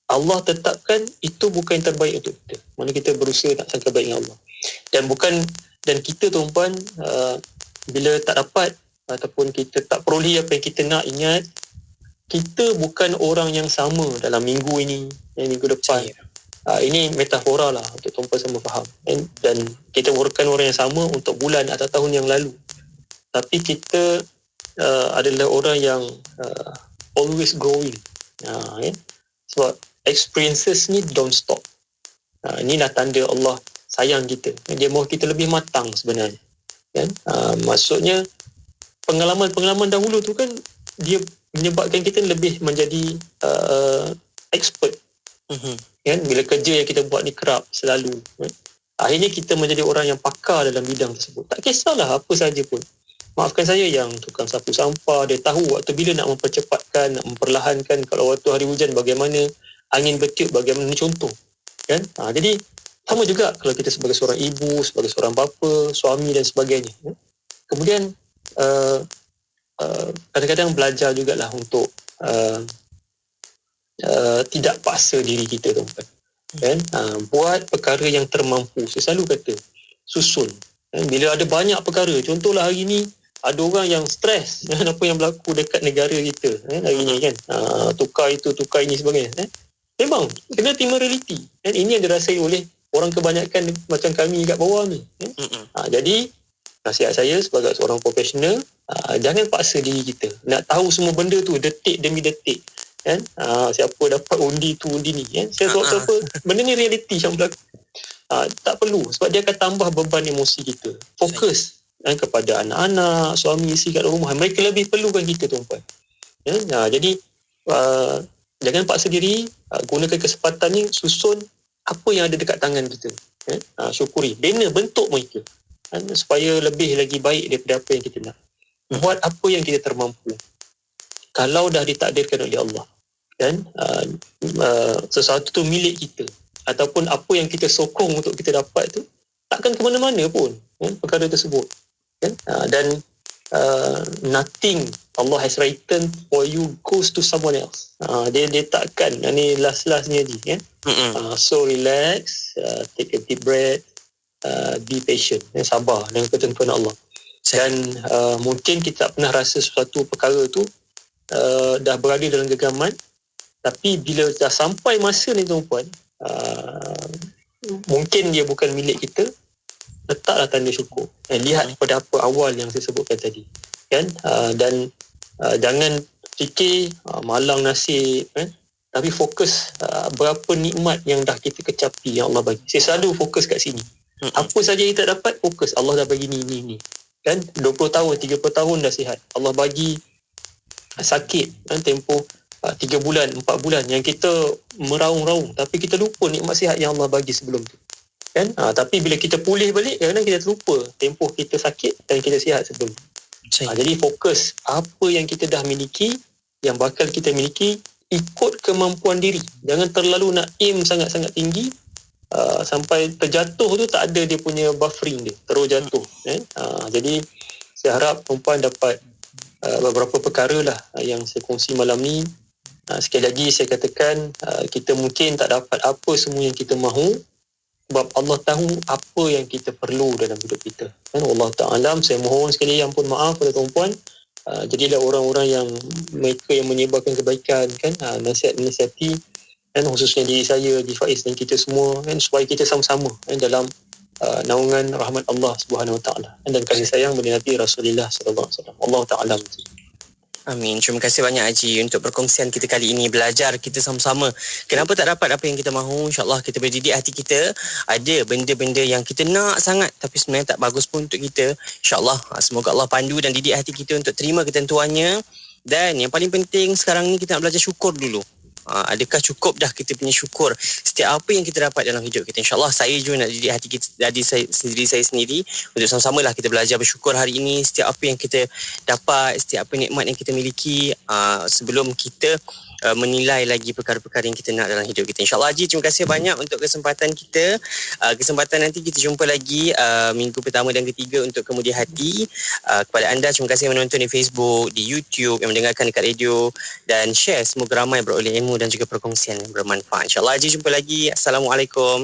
Allah tetapkan itu bukan yang terbaik untuk kita. Mana kita berusaha nak sangka baik dengan Allah. Dan kita, tuan-puan, bila tak dapat ataupun kita tak peroleh apa yang kita nak, ingat kita bukan orang yang sama dalam minggu ini, minggu depan. Ini metafora lah untuk tuan-puan sama faham. Dan kita bukan orang yang sama untuk bulan atau tahun yang lalu. Tapi kita adalah orang yang always growing. Sebab experiences ni don't stop. Inilah tanda Allah sayang kita. Dia mahu kita lebih matang sebenarnya. Maksudnya pengalaman-pengalaman dahulu tu kan dia menyebabkan kita lebih menjadi expert. Bila kerja yang kita buat ni kerap selalu, akhirnya kita menjadi orang yang pakar dalam bidang tersebut. Tak kisahlah apa sahaja pun. Maafkan saya, yang tukang sapu sampah, dia tahu waktu bila nak mempercepatkan, nak memperlahankan. Kalau waktu hari hujan bagaimana, angin bertiup bagaimana, contoh kan. Jadi sama juga kalau kita sebagai seorang ibu, sebagai seorang bapa, suami dan sebagainya. Kemudian kadang-kadang belajar jugalah untuk tidak paksa diri kita, tuan-tuan. Buat perkara yang termampu. Saya selalu kata susun. Bila ada banyak perkara, contohlah hari ni ada orang yang stres apa yang berlaku dekat negara kita hari ni kan, tukar itu, tukar ini sebagainya. Memang kena terima realiti. Ini yang dirasai oleh orang kebanyakan macam kami kat bawah ni. Jadi nasihat saya sebagai seorang profesional, jangan paksa diri kita nak tahu semua benda tu detik demi detik. Siapa dapat undi tu, undi ni, saya sebab apa, benda ni realiti yang berlaku. Tak perlu, sebab dia akan tambah beban emosi kita. Fokus kepada anak-anak, suami, isteri kat rumah. Mereka lebih perlukan kita, tuan-puan. Jadi jangan paksa diri, gunakan kesempatan ni, susun apa yang ada dekat tangan kita. Syukuri, bina bentuk mereka supaya lebih lagi baik daripada apa yang kita nak. Buat apa yang kita termampu. Kalau dah ditakdirkan oleh Allah, kan, sesuatu tu milik kita, ataupun apa yang kita sokong untuk kita dapat tu takkan ke mana-mana pun, kan, perkara tersebut, kan. Dan nothing Allah has written for you goes to someone else. Dia takkan, ni last-lastnya je kan. So relax, take a deep breath, be patient, sabar dengan ketentuan Allah. Dan mungkin kita tak pernah rasa sesuatu perkara tu dah berada dalam genggaman, tapi bila dah sampai masa ni tuan-puan, mungkin dia bukan milik kita, letaklah tanda syukur. Lihat pada apa awal yang saya sebutkan tadi kan. Dan jangan fikir malang nasib kan, tapi fokus berapa nikmat yang dah kita kecapi yang Allah bagi. Saya selalu fokus kat sini. Apa saja kita dapat, fokus Allah dah bagi ni kan. 20 tahun 30 tahun dah sihat, Allah bagi sakit kan, tempoh 3 bulan 4 bulan yang kita meraung-raung, tapi kita lupa nikmat sihat yang Allah bagi sebelum tu kan. Tapi bila kita pulih balik, kadang-kadang kita terlupa tempoh kita sakit dan kita sihat sebelum tu. Jadi fokus apa yang kita dah miliki, yang bakal kita miliki, ikut kemampuan diri. Jangan terlalu nak aim sangat-sangat tinggi, sampai terjatuh tu tak ada dia punya buffering dia, terus jatuh kan. Jadi saya harap perempuan dapat beberapa perkara lah yang saya kongsi malam ni. Sekali lagi saya katakan, kita mungkin tak dapat apa semua yang kita mahu, sebab Allah tahu apa yang kita perlu dalam hidup kita kan. Allah Ta'ala, saya mohon sekali ampun maaf kepada tuan-puan. Jadilah orang-orang yang mereka yang menyebarkan kebaikan kan, nasihat-nasihati kan, khususnya diri saya, di Faiz dan kita semua kan, supaya kita sama-sama kan, dalam naungan rahmat Allah Subhanahu Wa Ta'ala dan kasih sayang bagi Nabi Rasulullah sallallahu alaihi wasallam. Allah Ta'ala. Amin. Terima kasih banyak Haji untuk perkongsian kita kali ini. Belajar kita sama-sama. Kenapa tak dapat apa yang kita mahu? InsyaAllah kita berdidik hati kita. Ada benda-benda yang kita nak sangat tapi sebenarnya tak bagus pun untuk kita. InsyaAllah semoga Allah pandu dan didik hati kita untuk terima ketentuannya. Dan yang paling penting sekarang ni kita nak belajar syukur dulu. Adakah cukup dah kita punya syukur setiap apa yang kita dapat dalam hidup kita? InsyaAllah saya juga nak didik hati kita, saya sendiri untuk sama-sama lah kita belajar bersyukur hari ini. Setiap apa yang kita dapat, setiap apa nikmat yang kita miliki, sebelum kita menilai lagi perkara-perkara yang kita nak dalam hidup kita. InsyaAllah Haji, terima kasih banyak untuk kesempatan kita. Kesempatan nanti kita jumpa lagi minggu pertama dan ketiga untuk kemudian hati. Kepada anda, terima kasih yang menonton di Facebook, di YouTube, yang mendengarkan dekat radio, dan share. Semoga ramai beroleh ilmu dan juga perkongsian yang bermanfaat. InsyaAllah Haji, jumpa lagi. Assalamualaikum.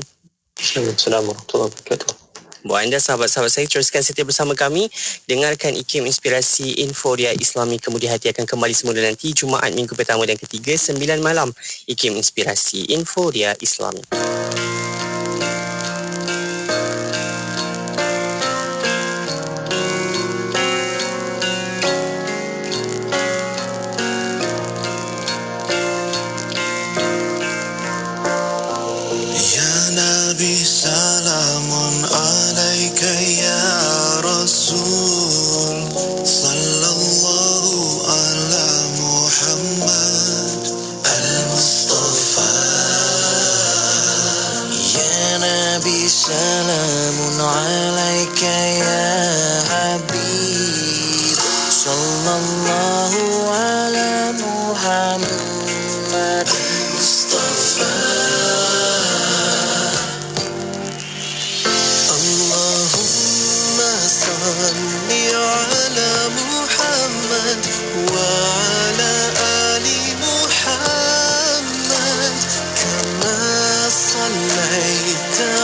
Assalamualaikum warahmatullahi wabarakatuh. Buat anda sahabat-sahabat saya, teruskan setia bersama kami. Dengarkan IKIM Inspirasi Inforia Islami Kemudian Hati akan kembali semula nanti Jumaat minggu pertama dan ketiga 9 malam. IKIM Inspirasi Inforia Islami. Salamun alaika ya Habib, sallallahu ala Muhammad Mustafa. Allahumma salli ala Muhammad wa ala ali Muhammad kama sallaita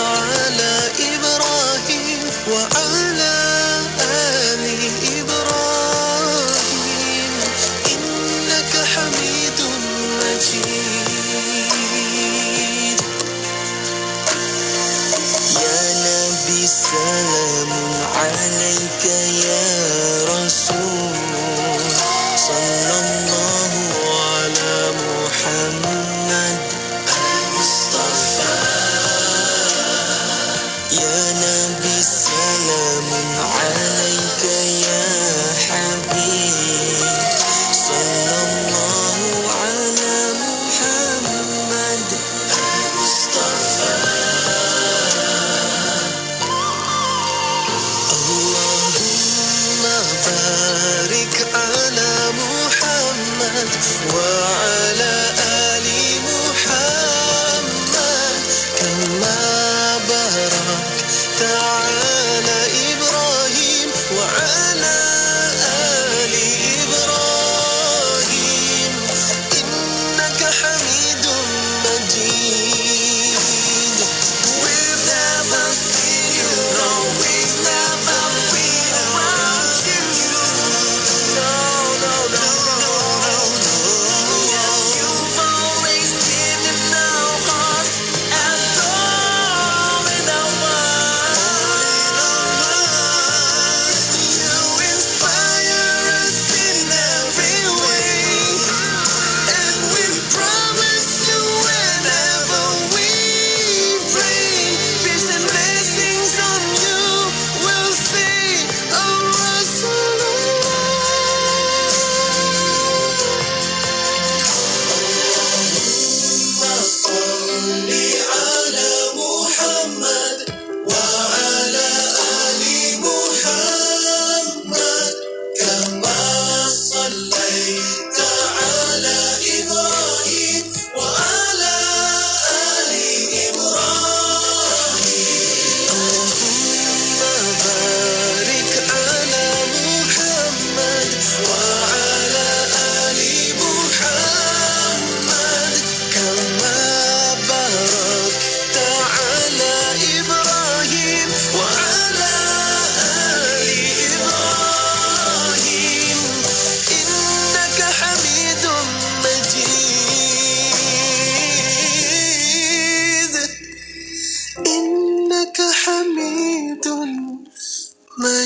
وعلى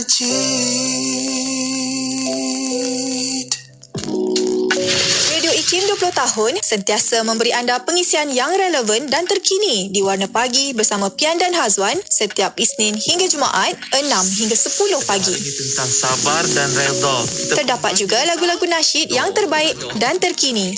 Majid. Radio IKIM 20 tahun sentiasa memberi anda pengisian yang relevan dan terkini di Warna Pagi bersama Pian dan Hazwan setiap Isnin hingga Jumaat 6 hingga 10 pagi. Tentang sabar dan redha. Terdapat juga lagu-lagu nasyid yang terbaik dan terkini.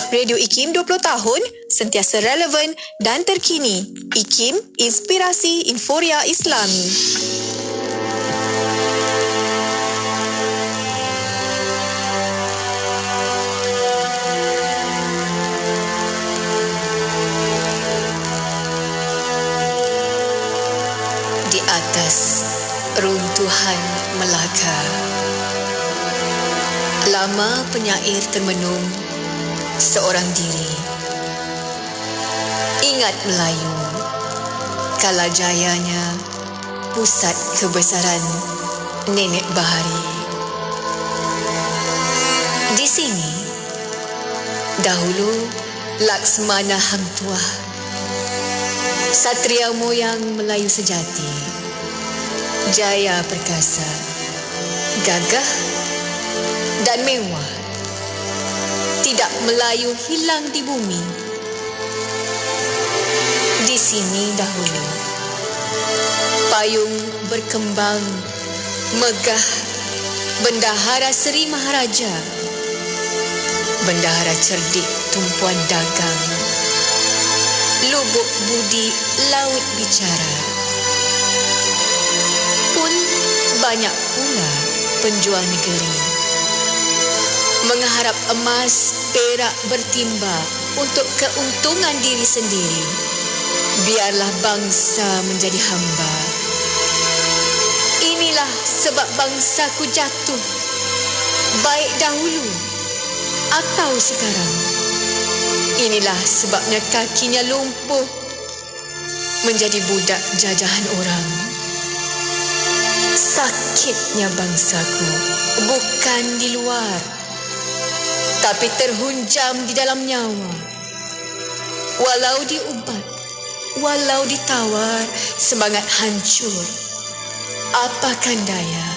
Radio IKIM 20 tahun sentiasa relevan dan terkini. IKIM, Inspirasi Inforia Islami. Di atas runtuhan Melaka, lama penyair termenung seorang diri. Ingat Melayu, kala jayanya pusat kebesaran Nenek Bahari. Di sini, dahulu Laksmana Hang Tuah, satria moyang Melayu sejati, jaya perkasa, gagah dan mewah. Tidak Melayu hilang di bumi. Di sini dahulu payung berkembang megah Bendahara Seri Maharaja, bendahara cerdik tumpuan dagang, lubuk budi laut bicara. Pun banyak pula penjual negeri mengharap emas perak bertimba untuk keuntungan diri sendiri. Biarlah bangsa menjadi hamba. Inilah sebab bangsaku jatuh, baik dahulu atau sekarang. Inilah sebabnya kakinya lumpuh, menjadi budak jajahan orang. Sakitnya bangsaku bukan di luar, tapi terhunjam di dalam nyawa. Walau diubat, walau ditawar, semangat hancur. Apakan daya?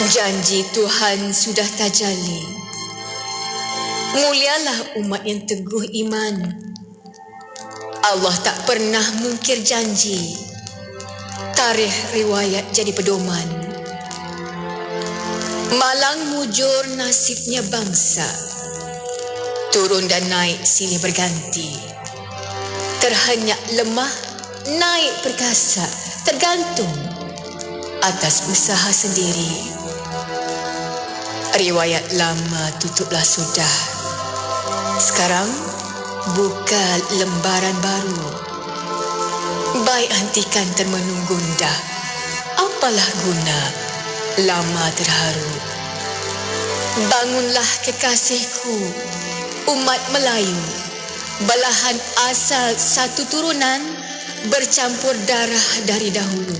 Janji Tuhan sudah tajalli. Mulialah umat yang teguh iman. Allah tak pernah mungkir janji. Tarikh riwayat jadi pedoman. Malang mujur nasibnya bangsa. Turun dan naik silih berganti. Terhenyak lemah, naik perkasa. Tergantung atas usaha sendiri. Riwayat lama tutuplah sudah. Sekarang buka lembaran baru. Baik hentikan termenung gundah. Apalah guna lama terharu. Bangunlah kekasihku, umat Melayu. Belahan asal satu turunan, bercampur darah dari dahulu.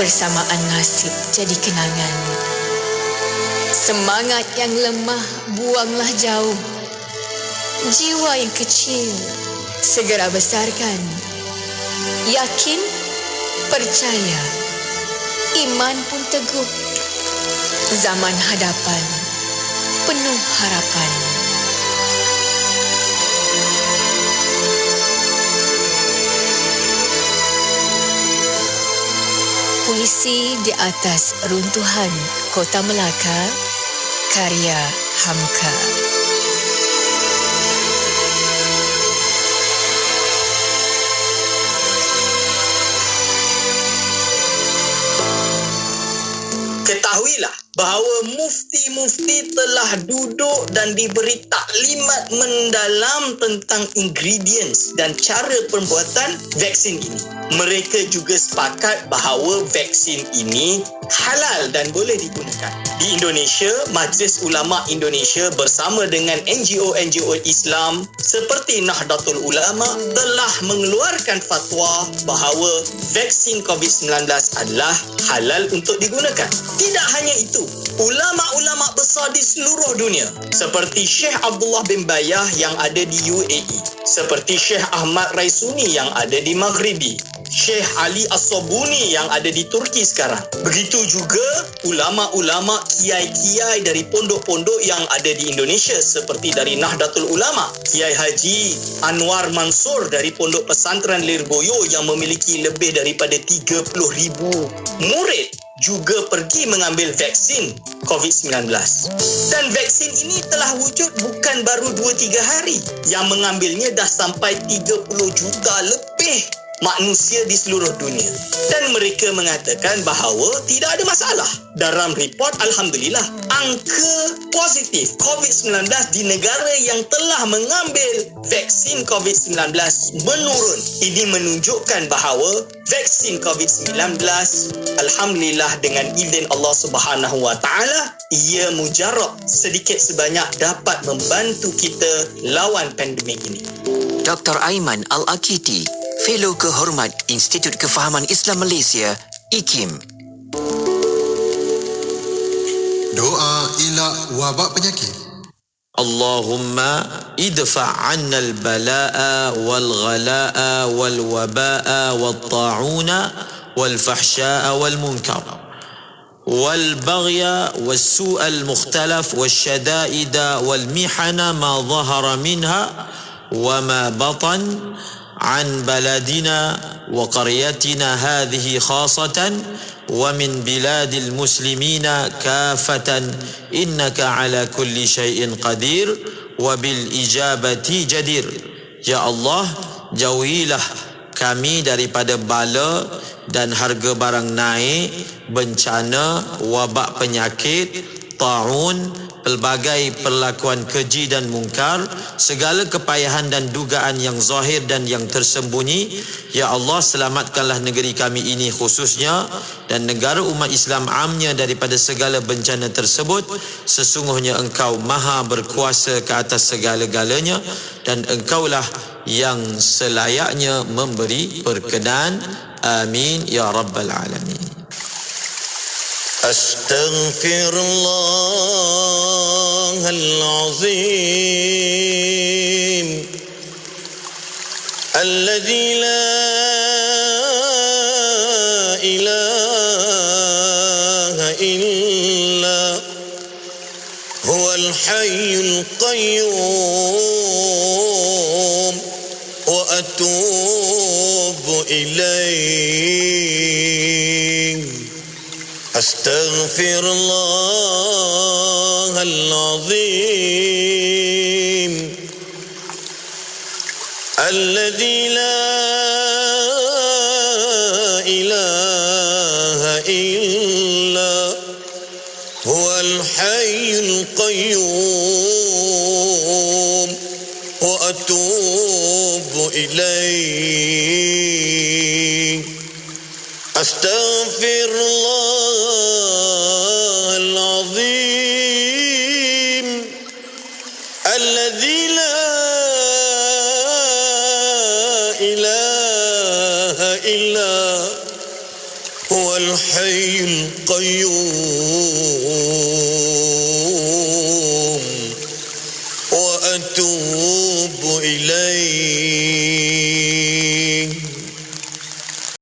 Persamaan nasib jadi kenangan. Semangat yang lemah buanglah jauh. Jiwa yang kecil segera besarkan. Yakin, percaya, iman pun teguh. Zaman hadapan penuh harapan. Puisi di atas runtuhan Kota Melaka, karya Hamka. Ketahuilah bahawa mufti-mufti telah duduk dan diberi taklimat mendalam tentang ingredients dan cara pembuatan vaksin ini. Mereka juga sepakat bahawa vaksin ini halal dan boleh digunakan. Di Indonesia, Majlis Ulama Indonesia bersama dengan NGO-NGO Islam seperti Nahdlatul Ulama telah mengeluarkan fatwa bahawa vaksin COVID-19 adalah halal untuk digunakan. Tidak hanya itu, ulama-ulama besar di seluruh dunia seperti Syekh Abdullah bin Bayah yang ada di UAE, seperti Syekh Ahmad Raisuni yang ada di Maghribi, Syekh Ali As-Sobuni yang ada di Turki sekarang. Begitu juga ulama-ulama, kiai-kiai dari pondok-pondok yang ada di Indonesia seperti dari Nahdlatul Ulama, Kiai Haji Anwar Mansur dari Pondok Pesantren Lirboyo yang memiliki lebih daripada 30,000 murid juga pergi mengambil vaksin COVID-19. Dan vaksin ini telah wujud bukan baru 2-3 hari. Yang mengambilnya dah sampai 30 juta lebih manusia di seluruh dunia. Dan mereka mengatakan bahawa tidak ada masalah. Dalam report, Alhamdulillah, angka positif COVID-19 di negara yang telah mengambil vaksin COVID-19 menurun. Ini menunjukkan bahawa vaksin COVID-19, Alhamdulillah, dengan izin Allah Subhanahu Wa Taala, ia mujarab sedikit sebanyak dapat membantu kita lawan pandemik ini. Dr. Aiman Al-Akiti, Fellow Kehormat Institut Kefahaman Islam Malaysia, IKIM. Doa elak wabak penyakit. Allahumma idfa' 'anna al-bala'a wal-ghala'a wal-waba'a wat-ta'una wal-fahsya'a wal-munkar wal-baghya was-su'a al-mukhtalaf wash-shada'ida wal-mihana ma dhahara minha wa ma batan عن بلدنا وقريتنا هذه خاصة ومن بلاد المسلمين كافة إنك على كل شيء قدير وبالإجابة جدير. Ya Allah, jauhilah kami daripada bala dan harga barang naik, bencana, wabak penyakit, ta'un, pelbagai perlakuan keji dan mungkar, segala kepayahan dan dugaan yang zahir dan yang tersembunyi. Ya Allah, selamatkanlah negeri kami ini khususnya dan negara umat Islam amnya daripada segala bencana tersebut. Sesungguhnya Engkau maha berkuasa ke atas segala-galanya dan Engkaulah yang selayaknya memberi perkenan. Amin ya rabbal alamin. أستغفر الله العظيم الذي لا إله إلا هو الحي القيوم وأتوب إليه أستغفر الله العظيم الذي لا إله إلا هو الحي القيوم وأتوب إليه أستغفر الله العظيم الذي لا إله إلا هو الحي القيوم